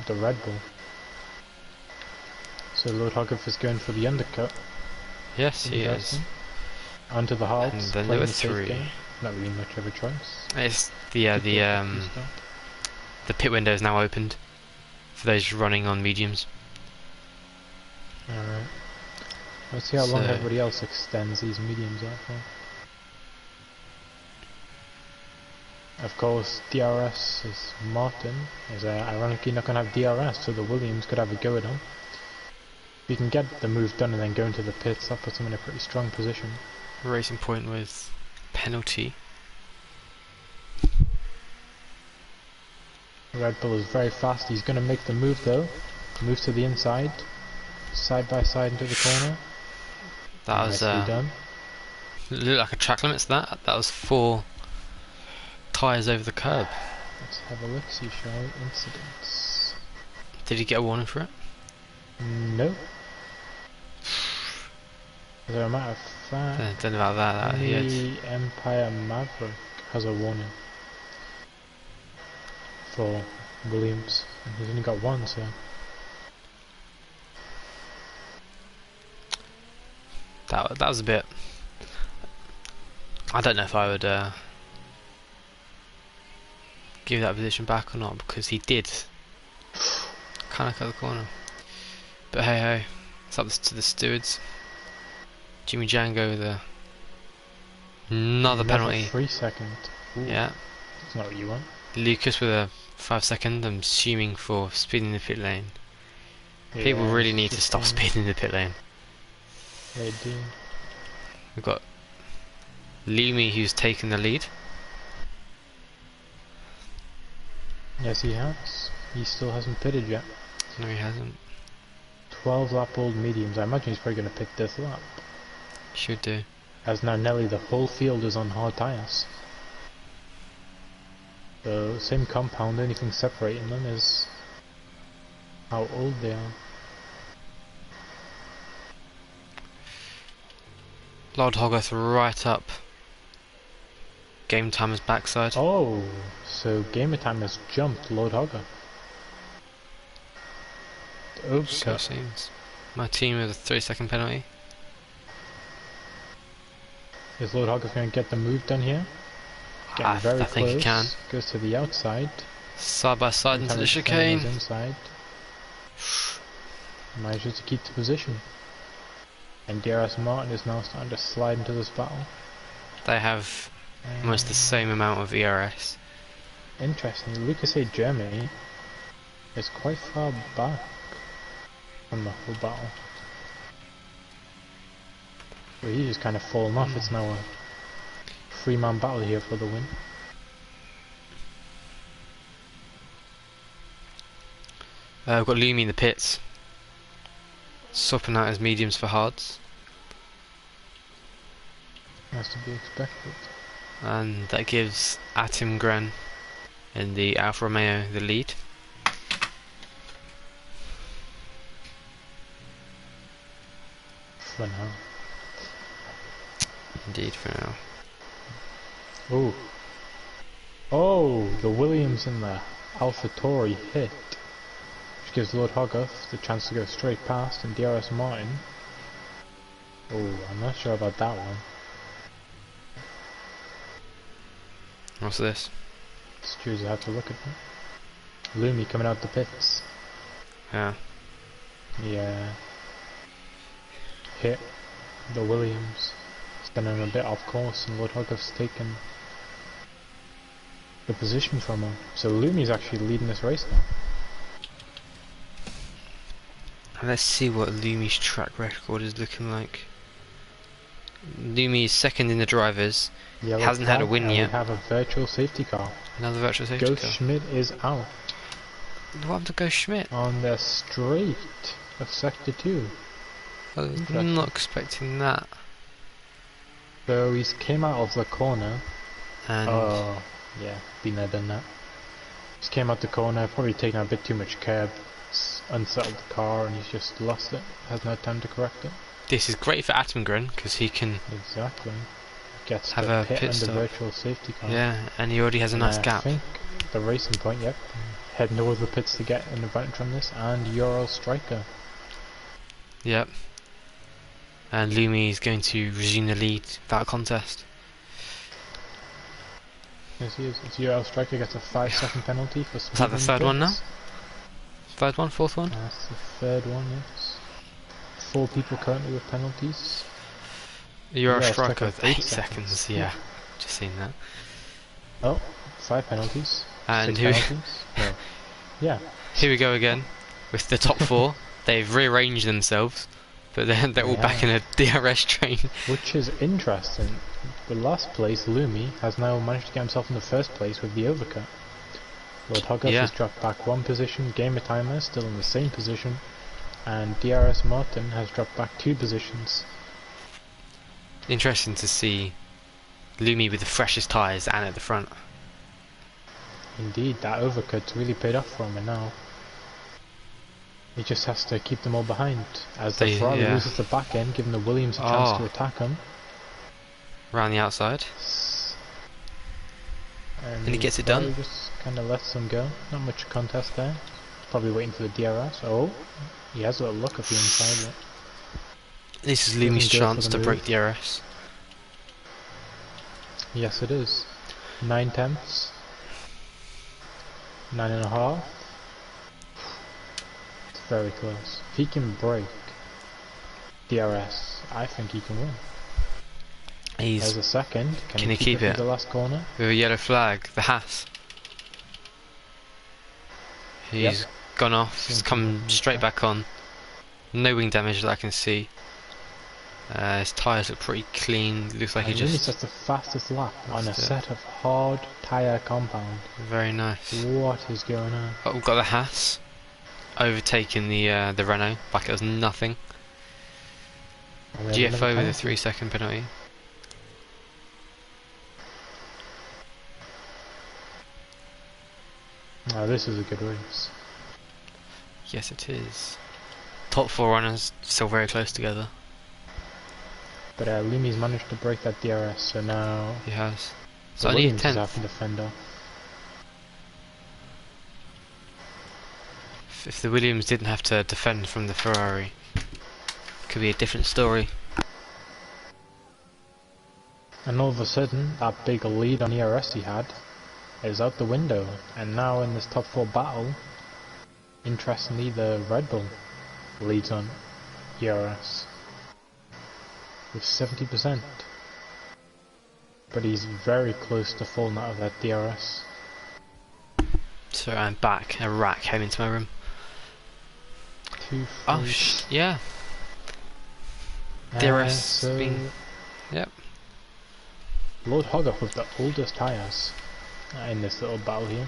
the Red Bull. So Lord Hogarth is going for the undercut. Yes, he is. Onto the hards. And then there were 3. Not really much of a choice. It's the pit window is now opened for those running on mediums. Alright. Let's see how long everybody else extends these mediums out for. Of course, DRS is Martin is ironically not going to have DRS, so the Williams could have a go at him. If you can get the move done and then go into the pits, that puts him in a pretty strong position. Racing Point with penalty. Red Bull is very fast. He's going to make the move though. Move to the inside, side by side into the corner. That was done. Looked like a track limits. That was 4 tyres over the curb. Let's have a look. See, shall we? Incidents. Did he get a warning for it? No. As a matter of fact, Don't know about that. the Empire Maverick has a warning for Williams, and he's only got one, so. That was a bit. I don't know if I would give that position back or not, because he did kind of cut the corner. But hey ho, it's up to the stewards. Jimmy Django with another penalty. 3 second. Ooh, yeah. That's not what you want. Lucas with a 5 second. I'm assuming for speeding in the pit lane. Yeah, People really need to stop speeding in the pit lane. They do. We've got Lumi who's taken the lead. Yes, he has. He still hasn't pitted yet. No, he hasn't. 12 lap old mediums. I imagine he's probably going to pit this lap. Should do. As now Nelly, the whole field is on hard tyres. The same compound, only thing separating them is how old they are. Lord Hogarth right up Game Timer's backside. Oh, so Gamer Time has jumped Lord Hogarth. Oops. So it seems. My team with a 3 second penalty. Is Lord Hogarth going to get the move done here? Getting very I think close. he can. Goes to the outside. Side by side into the Time chicane. is inside. Manages to keep the position. And DRS Martin is now starting to slide into this battle. They have almost the same amount of ERS. Interestingly, Lucas A. Germany is quite far back from the whole battle. Well, he's just kind of fallen off. It's now a 3-man battle here for the win. We've got Lumi in the pits, swapping out his mediums for hards, Has to be expected. and that gives Atim Gren in the Alfa Romeo the lead. For now. Indeed, for now. Oh. Oh, the Williams and the AlphaTauri hit. Which gives Lord Hogarth the chance to go straight past and DRS Martin. Oh, I'm not sure about that one. What's this? Stewards have to look at that. Lumi coming out the pits. Yeah. Yeah. Hit the Williams. Spinning a bit off course, and Lord Hogarth's taken the position from him. So Lumi's actually leading this race now. And let's see what Lumi's track record is looking like. Lumi is second in the drivers. Yellow Hasn't had a flag, win and yet. We have a virtual safety car. Another virtual safety Ghost car. Schmidt is out What happened to Ghost Schmidt? on the straight of Sector 2. I'm not expecting that. So he came out of the corner. And Oh, yeah, been there, done that. Just came out the corner, probably taken a bit too much curb, unsettled the car, and he's just lost it. Has no time to correct it. this is great for Atmgren because he can, Exactly. Gets Have the a pit pit and the stop. virtual safety car. yeah, and he already has a nice I gap. think the racing point, yep. Heading towards the pits to get an advantage on this, and Euro Striker. Yep. And Lumi is going to resume the lead without contest. Yes, he is. It's Euro Striker gets a 5-second penalty for speeding. Is that the third one now? pits. Third one, fourth one? That's the third one, yes. 4 people currently with penalties. Euro Yeah, Striker Striker with 8 8 seconds, yeah. Just seen that. Oh, 5 penalties. And 6 penalties. No. Yeah. here we go again with the top four. They've rearranged themselves, but they're all back in a DRS train. Which is interesting. The last place, Lumi, has now managed to get himself in the first place with the overcut. Lord Hogarth has dropped back 1 position, Gamer Timer still in the same position, and DRS Martin has dropped back 2 positions. Interesting to see Lumi with the freshest tyres and at the front. Indeed, that overcut's really paid off for him now. He just has to keep them all behind, as the Ferrari loses the back end, giving the Williams a chance to attack him. Around the outside. And he gets it done. Just kind of lets them go. Not much contest there. Probably waiting for the DRS. Oh, he has a little look at the inside. This is Lumi's chance to break DRS. Yes, it is. 9 tenths. 9.5. It's very close. If he can break DRS, I think he can win. There's a second. Can he keep it? The last corner with a yellow flag. The Haas. He's gone off. He's come straight back on. No wing damage that I can see. His tyres look pretty clean. Looks like he just. That's the fastest lap on a set of hard tyre compound. Very nice. What is going on? Oh, we've got the Haas overtaking the Renault like it was nothing. GFO with a 3-second penalty. Oh, this is a good race. Yes, it is. Top 4 runners still very close together. But Lumi's managed to break that DRS, so now he has. So only 10th. Defender. If the Williams didn't have to defend from the Ferrari, it could be a different story. And all of a sudden, that big lead on ERS he had is out the window, and now in this top 4 battle, interestingly, the Red Bull leads on ERS with 70%, but he's very close to falling out of that DRS. So I'm back. A rat came into my room. Yeah. DRS being. Yep. Lord Hogarth with the oldest tyres in this little battle here.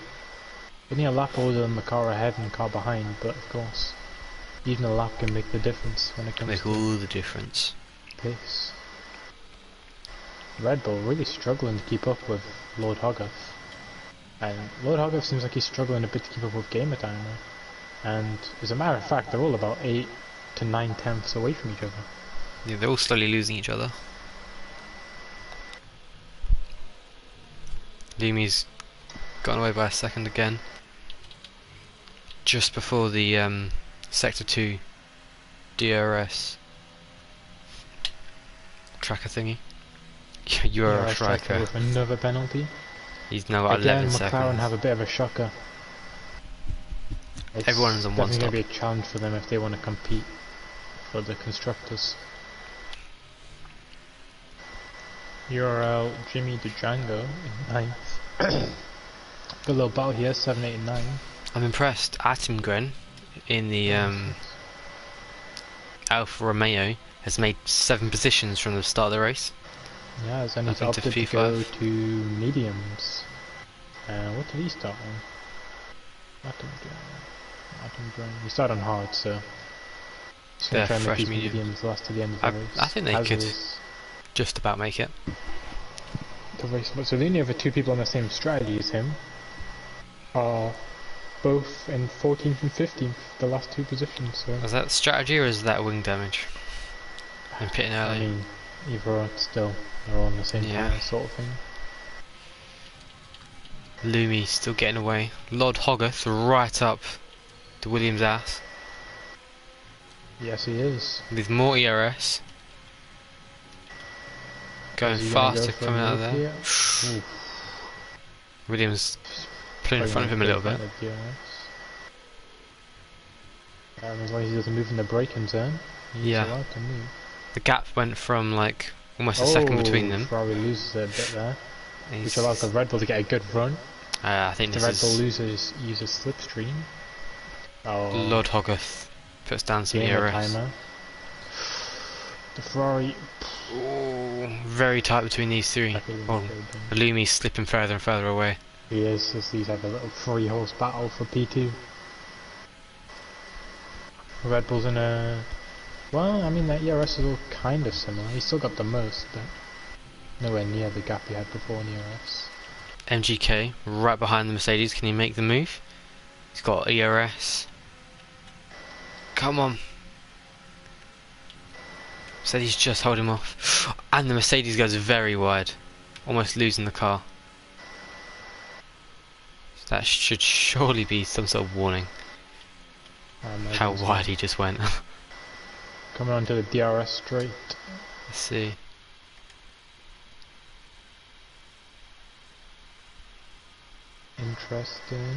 Only a lap older than the car ahead and the car behind, but of course, even a lap can make the difference when it comes to all the difference. Pace. Red Bull really struggling to keep up with Lord Hogarth. And Lord Hogarth seems like he's struggling a bit to keep up with Gamer Timer. And as a matter of fact, they're all about 8 to 9 tenths away from each other. Yeah, they're all slowly losing each other. Lumi's gotten away by a second again. Just before the Sector 2 DRS tracker thingy. You're a striker. With another penalty. He's now got 11 seconds. McLaren have a bit of a shocker. Everyone's on one stop. It's definitely going to be a challenge for them if they want to compete for the constructors. URL Jimmy DeDjango in 9th. Good little battle here, 7, 8 and 9. I'm impressed. Attingren in the Alfa Romeo has made 7 positions from the start of the race. Yeah, he's only opted to go to mediums. What did he start on? Attingren. He started on hard, so he's going to try and make these mediums last to the end of the race. I think they could just about make it. The race, so the only other 2 people on the same strategy as him are both in 14th and 15th, the last 2 positions. So. Was that strategy or is that wing damage? I'm pitting early. I mean, either or, still, they're all on the same sort of thing. Lumi still getting away. Lord Hogarth right up the Williams ass. Yes, he is. With more ERS. Going faster coming out of there. Williams pulling in front of him a little bit. As long as he doesn't move in the braking zone, he's allowed to move. The gap went from like almost a second between them. Ferrari loses a bit there. which allows the Red Bull to get a good run. I think The this Red Bull is uses slipstream. Oh, Lord Hogarth puts down some gain a ERS. timer. The Ferrari. Ooh, very tight between these three. Oh, Lumi's slipping further and further away. He is, as these have a little 3-horse battle for P2. Red Bull's in a... Well, I mean, that ERS is all kind of similar. He's still got the most, but nowhere near the gap he had before in ERS. MGK, right behind the Mercedes. Can he make the move? He's got ERS. Come on. Mercedes just hold him off. And the Mercedes goes very wide. Almost losing the car. That should surely be some sort of warning. How wide he just went. Coming onto the DRS straight. Let's see. Interesting.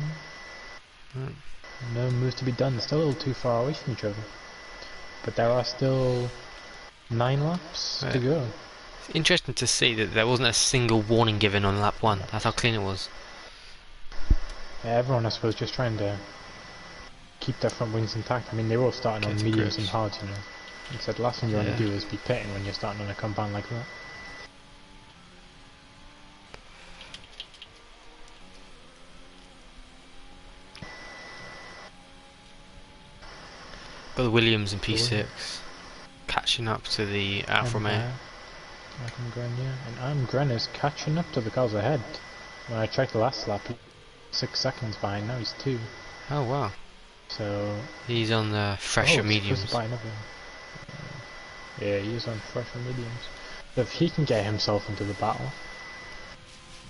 No moves to be done. They're still a little too far away from each other. But there are still 9 laps to go. It's interesting to see that there wasn't a single warning given on lap 1. That's how clean it was. Yeah, everyone, I suppose, just trying to keep their front wings intact. I mean, they were all starting on mediums and hards, you know. Like I said, the last thing you want to do is be pitting when you're starting on a compound like that. Got the Williams in P6. Catching up to the Alfa Romeo. And Grenna's catching up to the cars ahead. When I checked the last lap, 6 seconds behind, now he's 2. Oh wow. So he's on the fresher mediums. Yeah, he's on fresher mediums. So if he can get himself into the battle,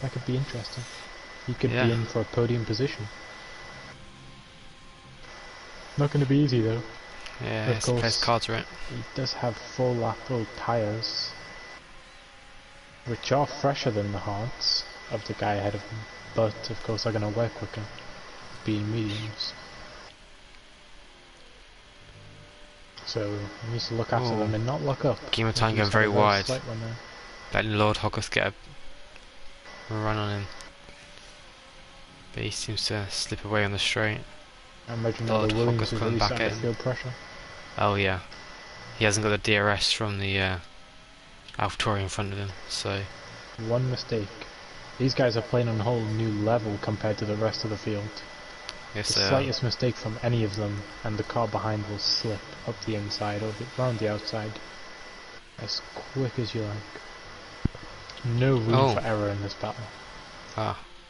that could be interesting. He could be in for a podium position. Not going to be easy though. Yeah, it's plays cards right. He does have full lap road tyres, which are fresher than the hards of the guy ahead of him, but of course they're going to wear quicker, being mediums. So he needs to look after them and not lock up. Game of time going very wide. Letting Lord Hogarth get a run on him. But he seems to slip away on the straight. I imagine Lord Hogarth coming back in. Field pressure. Oh yeah. He hasn't got the DRS from the AlphaTauri in front of him, so... One mistake. These guys are playing on a whole new level compared to the rest of the field. Yes, the slightest mistake from any of them and the car behind will slip up the inside or around the outside as quick as you like. No room for error in this battle.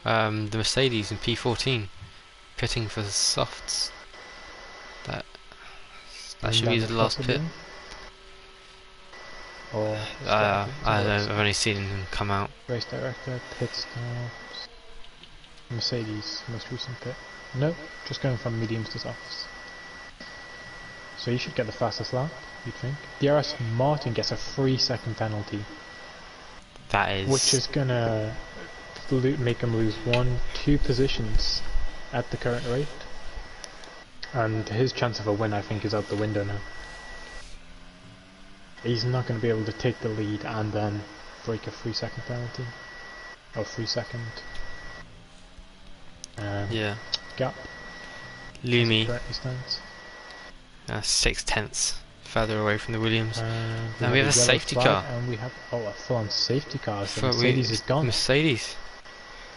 The Mercedes in P14 pitting for the softs. That should be the last pit. Or I've only seen him come out. Race director, pit stops. Mercedes, most recent pit. Nope, just going from mediums to softs. So you should get the fastest lap, you'd think. DRS Martin gets a 3-second penalty. That is... Which is gonna make him lose 1-2 positions at the current rate. And his chance of a win, I think, is out the window now. He's not going to be able to take the lead and then break a 3-second penalty. Or 3-second gap. Lumi, stands. 6/10 further away from the Williams. Now we have a safety car. And we have a full-on safety car. So Mercedes is gone. Mercedes.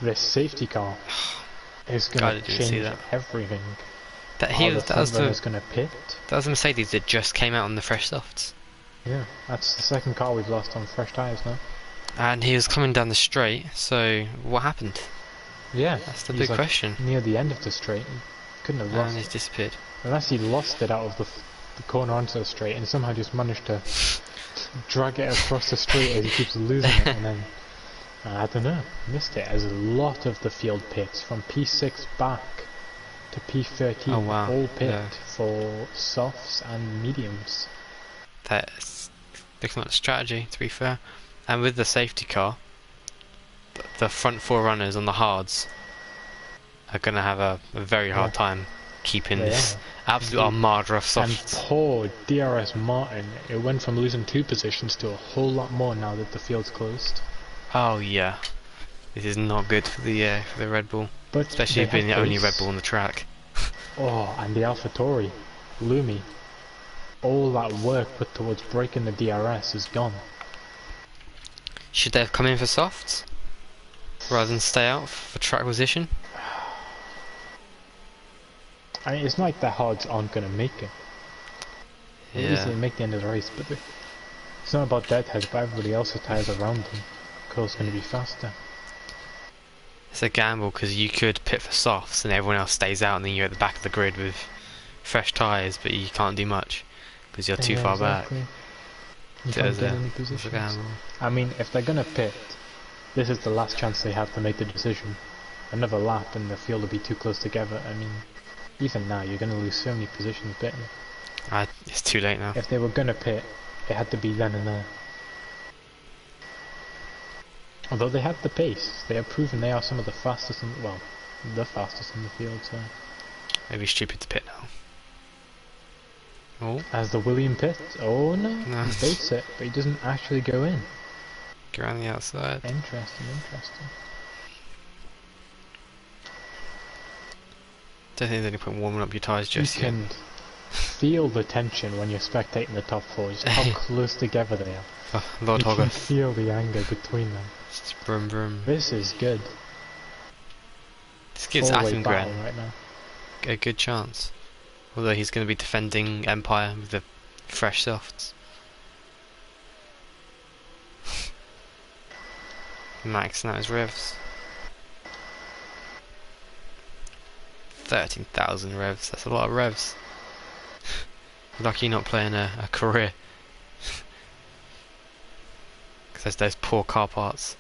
This safety car is going to change everything. That was the Mercedes that just came out on the fresh softs. Yeah, that's the second car we've lost on fresh tyres now. And he was coming down the straight, so what happened? Yeah, that's the big question. Near the end of the straight, he couldn't have lost. And he's disappeared. Unless he lost it out of the corner onto the straight and somehow just managed to drag it across the straight as he keeps losing it, and then I don't know, missed it. As a lot of the field pits from P6 back to P13 all pit for softs and mediums. That's looking like a strategy, to be fair. And with the safety car, the front 4 runners on the hards are going to have a very hard time keeping this absolute armada of softs. And poor DRS Martin, it went from losing 2 positions to a whole lot more now that the field's closed. Oh yeah. This is not good for the Red Bull, But especially they being have the only Red pace. Bull on the track. Oh, and the AlphaTauri, Lumi. All that work put towards breaking the DRS is gone. Should they have come in for softs rather than stay out for track position? I mean, it's not like the hards aren't going to make it. They'll Yeah. easily make the end of the race, but it's not about their tyres, but everybody else's tyres around them. Course going to be faster. It's a gamble because you could pit for softs and everyone else stays out, and then you're at the back of the grid with fresh tyres, but you can't do much because you're too far back. You can't get any positions. I mean, if they're going to pit, this is the last chance they have to make the decision. Another lap and the field will be too close together. I mean, even now you're going to lose so many positions pitting. It's too late now. If they were going to pit, it had to be then and there. Although they have the pace, they have proven they are some of the fastest in, well, the fastest in the field, so... Maybe stupid to pit now. Oh. As the William pits, oh no, No. he baits it, but he doesn't actually go in. Go around the outside. Interesting, interesting. Don't think there's any point warming up your tyres just You can feel the tension when you're spectating the top four, just how close together they are. Oh, Lord You can Hogarth. feel the anger between them. Just brum brum. This is good. This gives Four-way battle Atengren right now. a good chance. Although he's going to be defending Empire with the fresh softs. Maxing out his revs. 13,000 revs, that's a lot of revs. Lucky you're not playing a career. Because there's those poor car parts.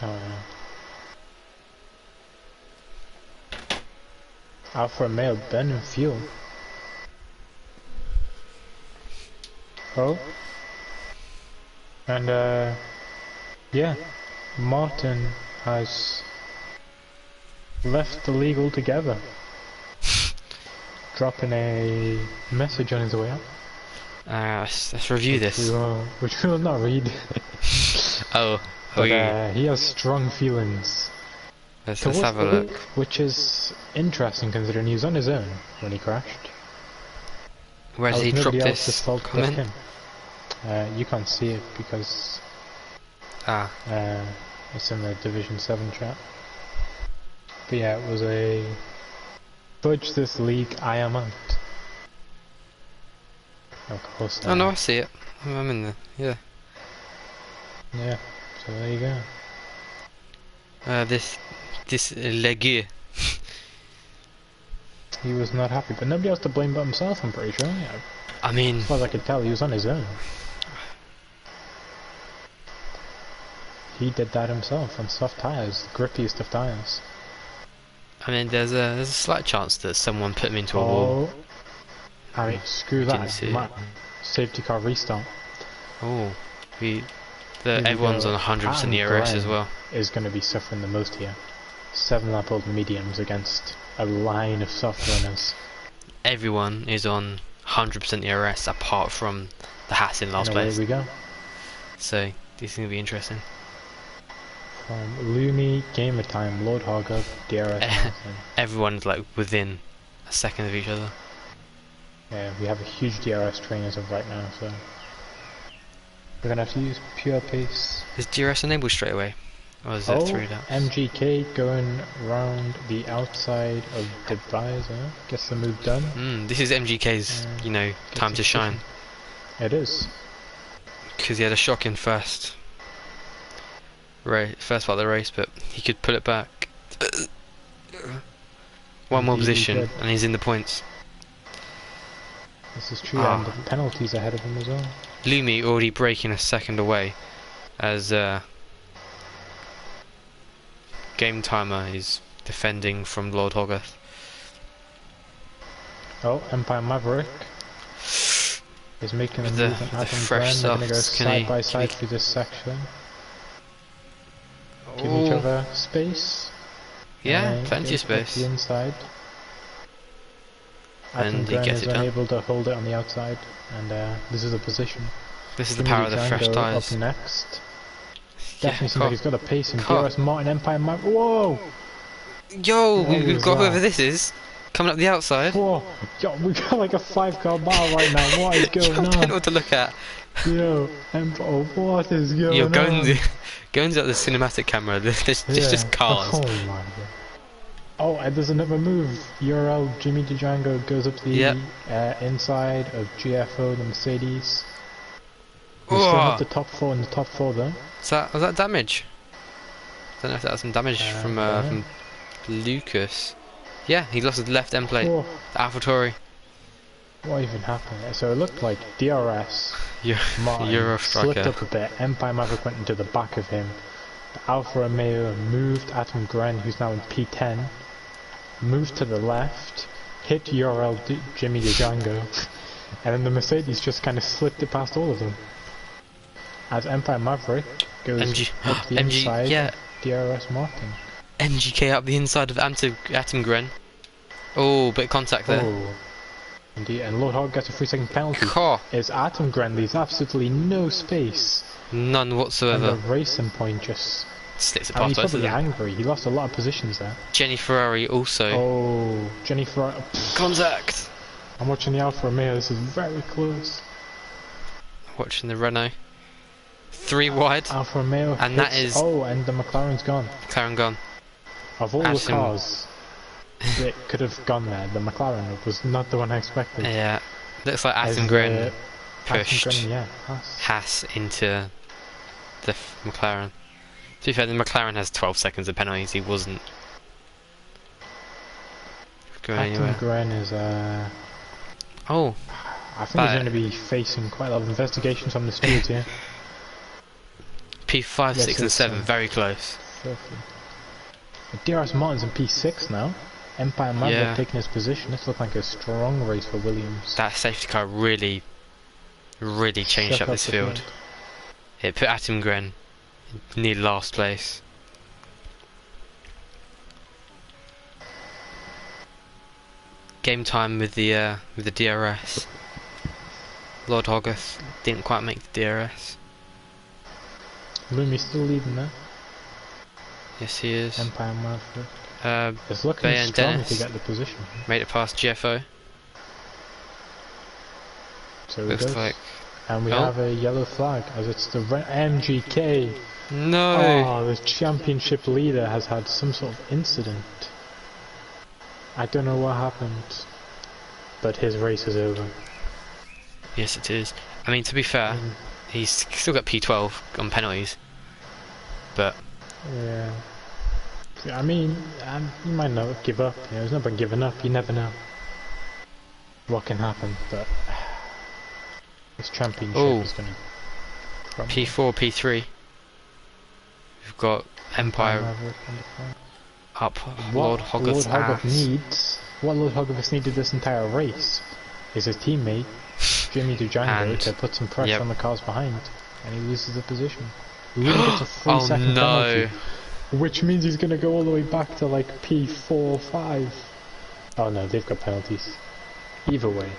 Oh yeah. Alpha male burning fuel. Oh. And yeah, Martin has left the league altogether. Dropping a message on his way out. Let's review this. Which we will not read. Oh, But he has strong feelings. let's towards have a the look. league, which is interesting considering he was on his own when he crashed. Where That does he was drop nobody else's this fault but comment? him. You can't see it because it's in the Division 7 chat. But yeah, it was a fudge this league, I am out. Of course. Oh no, I see it. I'm in there. Yeah. Yeah. So there you go. This Legue. He was not happy, but nobody else to blame but himself. I'm pretty sure. Yeah. I mean, As far as I could tell, he was on his own. He did that himself on soft tyres, the grippiest of tyres. there's a slight chance that someone put him into a wall. I mean, screw Didn't that. see it. Man. Safety car restart. Oh, Here we everyone's go. on 100% And ERS as Glenn well. is going to be suffering the most here. 7-lap-old mediums against a line of soft runners. Everyone is on 100% ERS apart from the Haas in last And away place. we go. So this is gonna be interesting. From Lumi, Gamer Time, Lord Hogarth, DRS Martin. Everyone's like within a second of each other. Yeah, we have a huge DRS train as of right now, so we're gonna have to use pure pace. Is DRS enabled straight away? Or is it 3 laps? MGK going round the outside of the visor. Gets the move done. This is MGK's, time to shine. It is. Because he had a shocking first part of the race, but he could pull it back. One more Indeed he position, could. and he's in the points. This is true, and the penalties ahead of him as well. Lumi already breaking a second away, as Game Timer is defending from Lord Hogarth. Oh, Empire Maverick is making a With move the and Adam fresh Glenn. They're going to go softs, can side he- by can side he- through this section. Give each other space. Yeah, And plenty of goes back to space. the inside. and he Gren gets is it done. unable to hold it on the outside, and this is the position. This is the power of the fresh tyres. Up next. Yeah, Definitely seems like he's got a pace in car. DRS Martin Empire Map. Whoa! Yo, What we've was got that? whoever this is coming up the outside. Whoa! Yo, we got like a 5-car battle right now. What is I going don't know on? what to look at. Yo, oh, what is going You're on? going at the cinematic camera. There's just cars. Oh my god. Oh, and there's another move. URL Jimmy DeDjango goes up to the inside of GFO, the Mercedes. We still have the top 4 in the top 4 though. Was that damage? I don't know if that was some damage from Lucas. Yeah, he lost his left end plate. Whoa. The AlphaTauri. What even happened? So it looked like DRS Martin Euro slipped striker. up a bit. Empire Maverick went into the back of him. The Alfa Romeo moved Adam Gren, who's now in P10. Moved to the left, hit URL Jimmy DeDjango, and then the Mercedes just kind of slipped it past all of them. As Empire Maverick goes up the inside of DRS Martin. MGK up the inside of Atom Gren. Oh, bit of contact there. Oh, indeed, and Lord Hog gets a 3-second penalty. Car. As Atom Gren leaves absolutely no space. None whatsoever. And the racing point just... Sticks it I mean, past he's both of probably them. angry. He lost a lot of positions there. Jenny Ferrari also. Oh, Jenny Ferrari. Contact. I'm watching the Alfa Romeo. This is very close. Watching the Renault. 3 wide. Alfa Romeo. And that is... Oh, and the McLaren's gone. McLaren gone. Of all the cars that could have gone there, the McLaren was not the one I expected. Yeah. Looks like Atom Gren pushed Haas. Haas into the McLaren. To be fair, the McLaren has 12 seconds of penalties. He wasn't going anywhere. Atom Gren is Oh, I think he's going to be facing quite a lot of investigations from the stewards here. P5, 6 and 7, very close. DRS Martin's in P6 now. Empire Maverick taking his position. This looked like a strong race for Williams. That safety car really changed up this field. It put Atom Gren near last place. Game time with the DRS. Lord Hogarth didn't quite make the DRS. Lumi's still leading there. Yes, he is. Empire Maverick. It's looking Bay strong Dennis to get the position. made it past GFO. So Looks like. And we have a yellow flag as it's the MGK. No! Oh, the championship leader has had some sort of incident. I don't know what happened, but his race is over. Yes, it is. I mean, to be fair, he's still got P12 on penalties, but yeah. I mean, you might not give up. You know, there's no point giving up. You never know what can happen, but this championship is going to crumble. P4, P3. We've got Empire up. Lord Hogarth's ass. What Lord Hogarth needed this entire race is his teammate Jimmy DeDjango to put some pressure on the cars behind, and he loses the position. He gets a 3-second penalty, which means he's going to go all the way back to like P4, 5. Oh no, they've got penalties. Either way,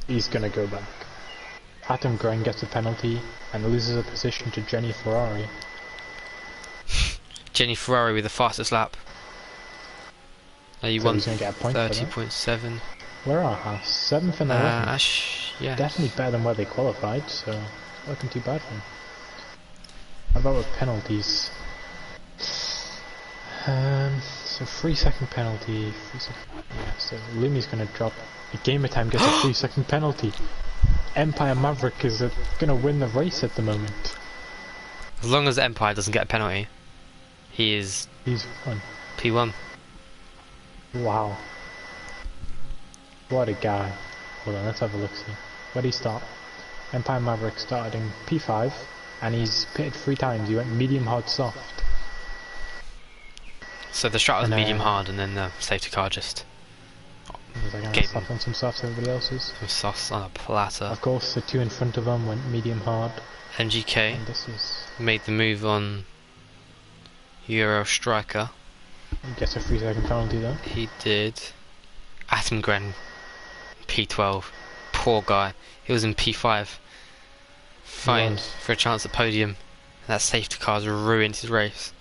he's going to go back. Atom Gren gets a penalty and loses a position to Jenny Ferrari. Jenny Ferrari with the fastest lap. You won 30.7. Where are Haas? 7th and 11th. Yeah. Definitely better than where they qualified, so it's looking too bad for them. How about with penalties? So 3-second penalty. Yeah, so Lumi's going to drop. The Gamer Time gets a 3-second penalty. Empire Maverick is going to win the race at the moment. As long as Empire doesn't get a penalty, he's won. P1. Wow. What a guy. Hold on, let's have a look see. Where did he start? Empire Maverick started in P5 and he's pitted 3 times. He went medium, hard, soft. So the strat was medium hard and then the safety car just gave him on some softs everybody else's. Some softs on a platter. Of course the 2 in front of him went medium hard. MGK made the move on Euro Striker. He gets a 3-second penalty though. He did. Atom Gren P12. Poor guy. He was in P5, fighting for a chance at podium. That safety car's ruined his race.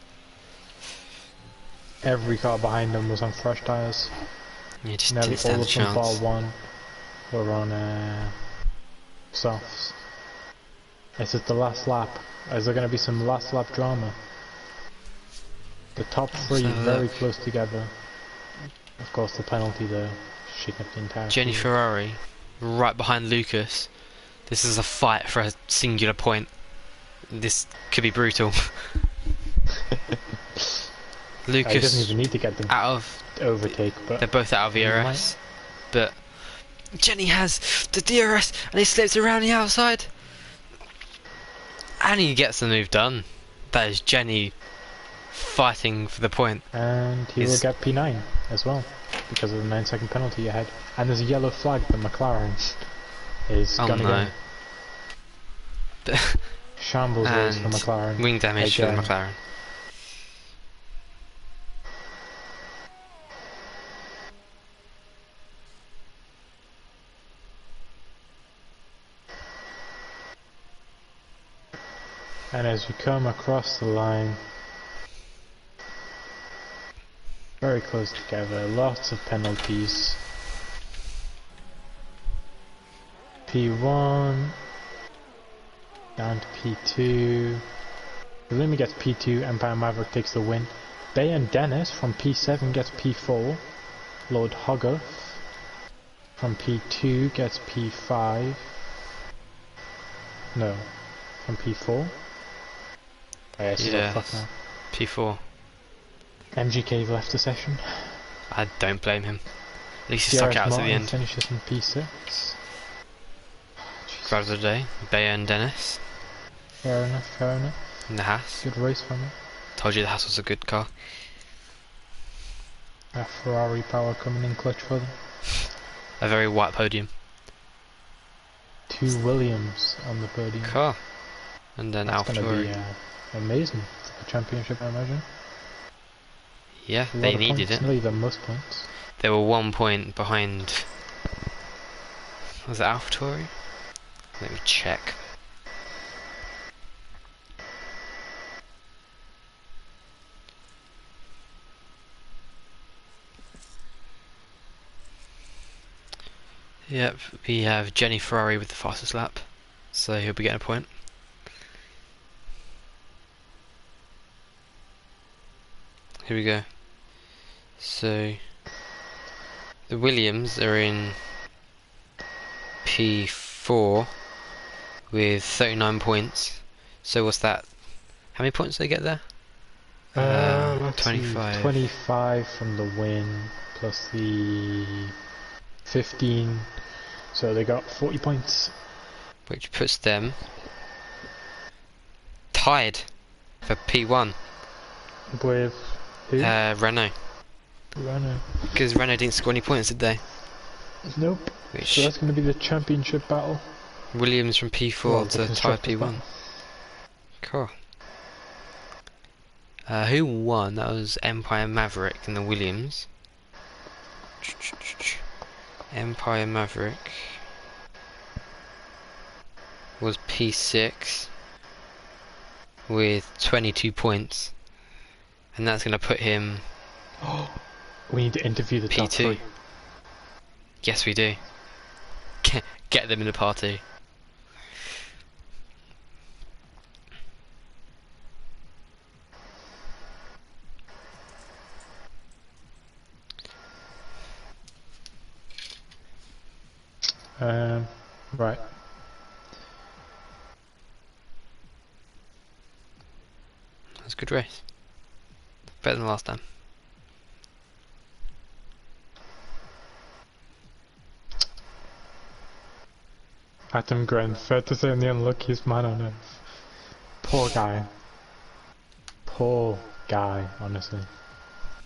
Every car behind him was on fresh tyres. Yeah, just Nearly didn't stand all a of them bar chance. one were on softs. This is the last lap. Is there going to be some last lap drama? The top three very close together. Of course, the penalty there, shaking up the entire Jenny field. Ferrari, right behind Lucas. This is a fight for a singular point. This could be brutal. Lucas He doesn't even need to get them out of overtake, but they're both out of ERS. But Jenny has the DRS and he slips around the outside. And he gets the move done. That is Jenny fighting for the point. And he will get P9 as well, because of the 9-second penalty ahead. And there's a yellow flag that McLaren is gonna get. Shambles race for McLaren. Wing damage for the McLaren. And as we come across the line, very close together, lots of penalties. P1 down to P2. Lumi gets P2, Empire Maverick takes the win. Bay and Dennis from P7 gets P4. Lord Hogarth from P2 gets P5. No, from P4. Yes, P4. MGK left the session. I don't blame him. At least he stuck out to the end. Finishes in P6. Driver of the day, Bayer and Dennis. Fair enough, fair enough. In the Haas. Good race from him. Told you the Haas was a good car. A Ferrari power coming in clutch for them. A very white podium. 2 Williams on the podium. Car. And then That's AlphaTauri. Gonna be amazing for the championship, I imagine. Yeah, they needed it. Nearly the most points. They were 1 point behind. Was it AlphaTauri? Let me check. Yep, we have Jenny Ferrari with the fastest lap, so he'll be getting a point. Here we go. So the Williams are in P4 with 39 points. So what's that? How many points do they get there? 25. 25 from the win plus the 15. So they got 40 points. Which puts them tied for P1. With who? Renault. Renault. Because Renault didn't score any points, did they? Nope. Which So that's going to be the championship battle. Williams from P4 to tie P1. Battle. Cool. Who won? That was Empire Maverick and the Williams. Empire Maverick was P6 with 22 points, and that's going to put him. We need to interview the top P2. three. Yes, we do. Get them in the party. Right. That's a good race. Better than last time. Adam Grant, fair to say, I'm the unluckiest man on earth. Poor guy. Poor guy, honestly.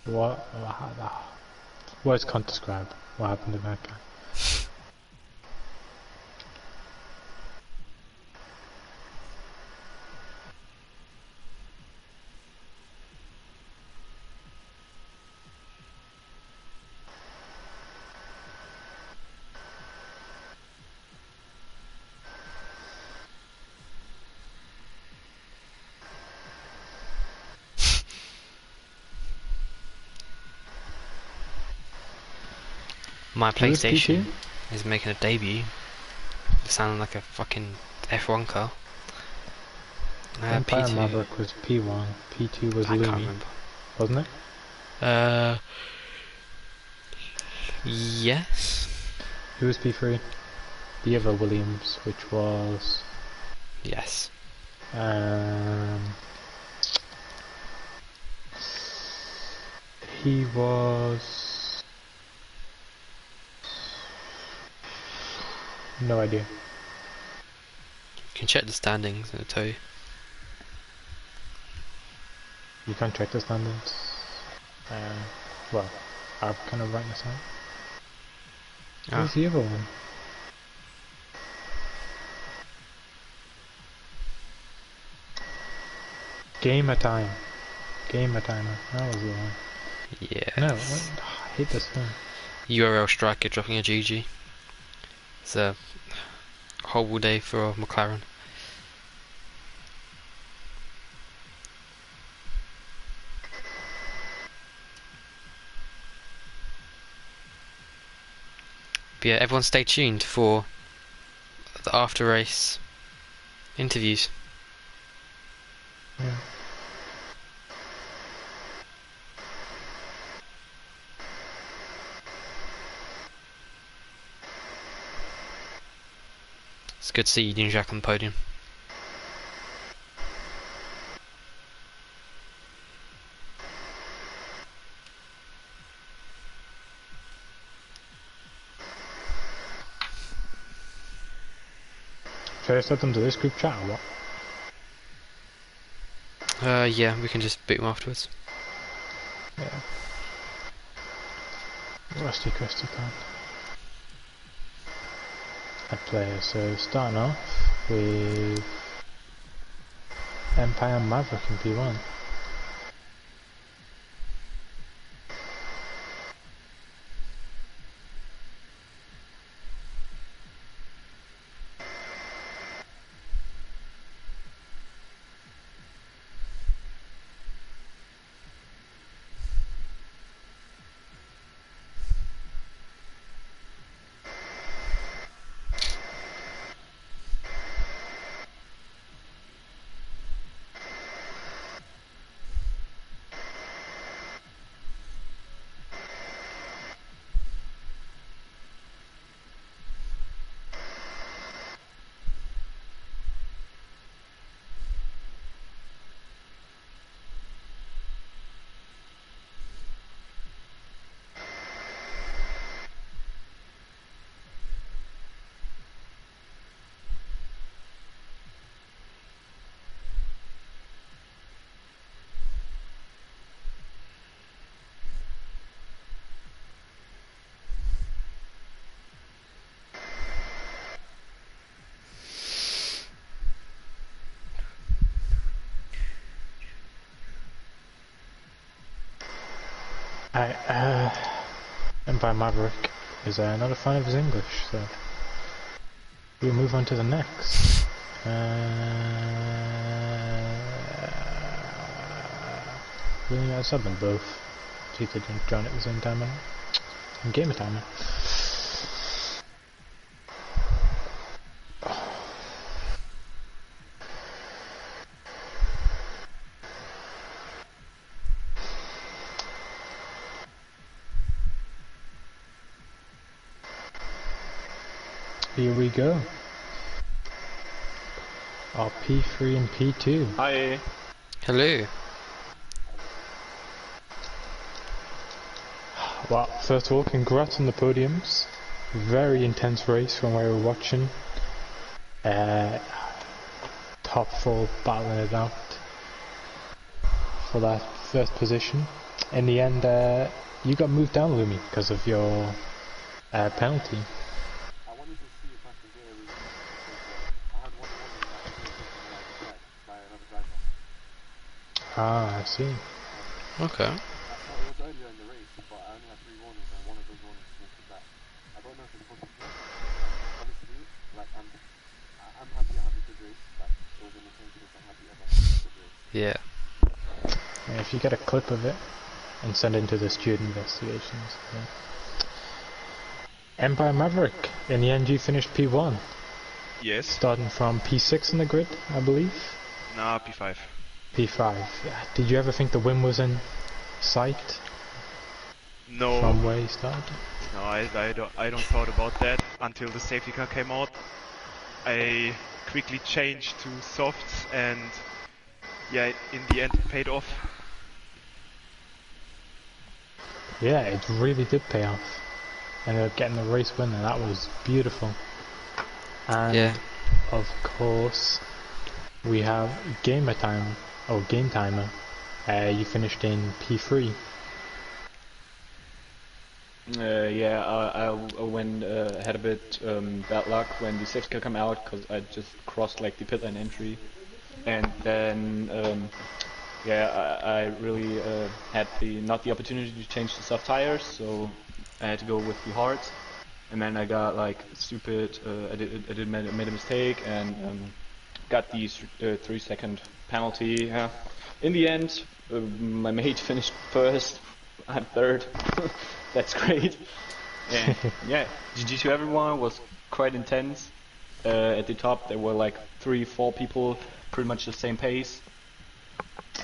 Words can't describe what happened to that guy. my Who is PlayStation P2? is making a debut. Sounding like a fucking F1 car. Empire P2. Maverick was P1, P2 was I can't Lumi, remember. wasn't it? Yes. Who was P3? The other Williams, which was... Yes. He was... No idea. You can check the standings and it'll tell you. You can't check the standards. Well, I'm kind of writing this out. Who's the other one? Gamer Time. Gamer Timer. That was the one. Yeah. No, what? I hate this thing. URL Striker dropping a GG. It's a horrible day for McLaren. But yeah, everyone stay tuned for the after race interviews. Yeah. It's good to see Union Jack on the podium. Should I set them to this group chat or what? Yeah, we can just boot them afterwards. Yeah. Rusty Crusty Con. Add players, so starting off with Empire Maverick in P1. Empire Maverick is not a fan of his English, so we'll move on to the next. Really, I said them both. See if they didn't join at the same time or not. And Gamer Timer. Here we go. Our P3 and P2. Hi. Hello. Well, first of all, congrats on the podiums. Very intense race from where we were watching. Top 4 battling it out for that first position. In the end, you got moved down, Lumi, because of your penalty. I wanted to see if I could get a review because I had one that by another driver. Ah, I see. Okay. It was earlier in the race, but I only had 3 warnings and one of those warnings was that. I don't know if it's possible. Honestly, like I'm happy I had a good race. Like it was in the same place I'm happy everyone had a good race. Yeah. And if you get a clip of it and send it into the student investigations. Yeah. Empire Maverick, in the end you finished P1, Yes. starting from P6 in the grid, I believe? Nah, P5. P5. Did you ever think the win was in sight No. from where you started? No, I don't thought about that until the safety car came out. I quickly changed to softs and yeah, in the end it paid off. Yeah, it really did pay off. Ended up getting the race winner, that was beautiful. And Yeah. of course, we have Gamer Time, or Game Timer. You finished in P3. Yeah, I went had a bit bad luck when the safety car came out because I just crossed like the pit lane entry, and then yeah, I really had not the opportunity to change the soft tires, so I had to go with the hards, and then I got like stupid. I made a mistake and got the 3-second penalty. Yeah. In the end, my mate finished first. I'm third. That's great. And yeah, GG to everyone was quite intense. At the top, there were like 3-4 people, pretty much the same pace.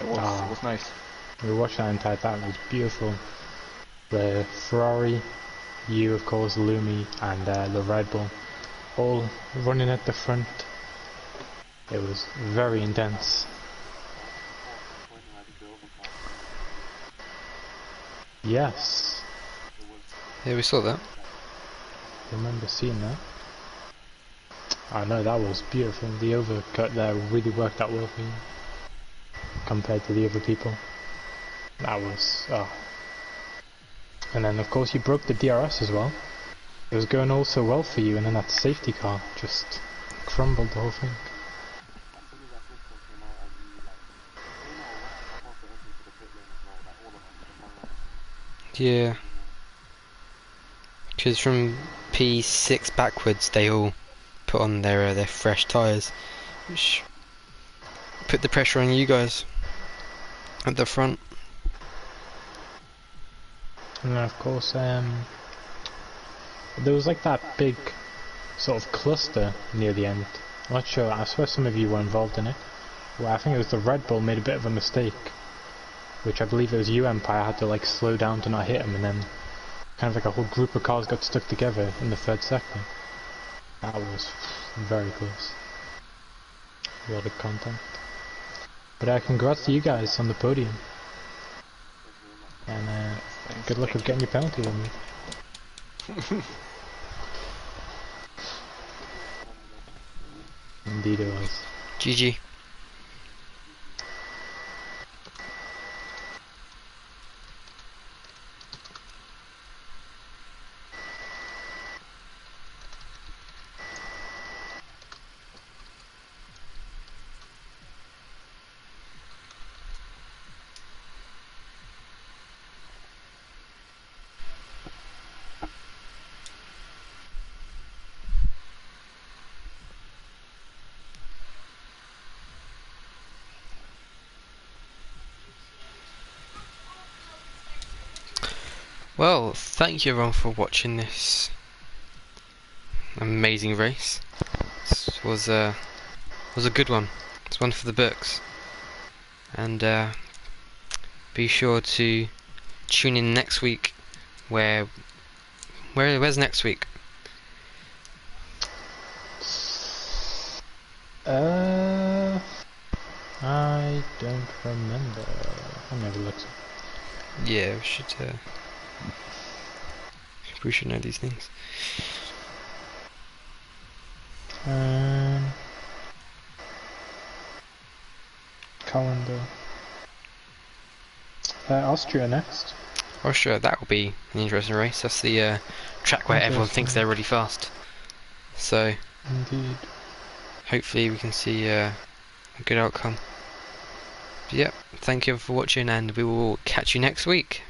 It was nice. We watched that entire time, it was beautiful. The Ferrari, you of course, Lumi, and the Red Bull, all running at the front. It was very intense. Yes, Yeah, we saw that. I remember seeing that. I know, that was beautiful. The overcut there really worked out well for you compared to the other people. That was, oh. And then of course you broke the DRS as well. It was going all so well for you, and then that safety car just crumbled the whole thing. Yeah. Because from P6 backwards, they all put on their fresh tyres, which put the pressure on you guys at the front. And then of course, there was like that big sort of cluster near the end. I'm not sure, I swear some of you were involved in it. Well, I think it was the Red Bull made a bit of a mistake, which I believe it was you, Empire, had to like slow down to not hit him, and then kind of like a whole group of cars got stuck together in the third sector. That was very close. A lot of contact. But congrats to you guys on the podium. And good luck with getting your penalty removed. Indeed it was. GG. Well, thank you everyone for watching this amazing race. This was a good one. It's one for the books. And be sure to tune in next week. Where's next week? I don't remember. I'll never look. Yeah, we should know these things. Calendar. Austria next. Austria, that will be an interesting race. That's the track where everyone thinks they're really fast. So, Indeed. hopefully we can see a good outcome. But yep, thank you for watching, and we will catch you next week.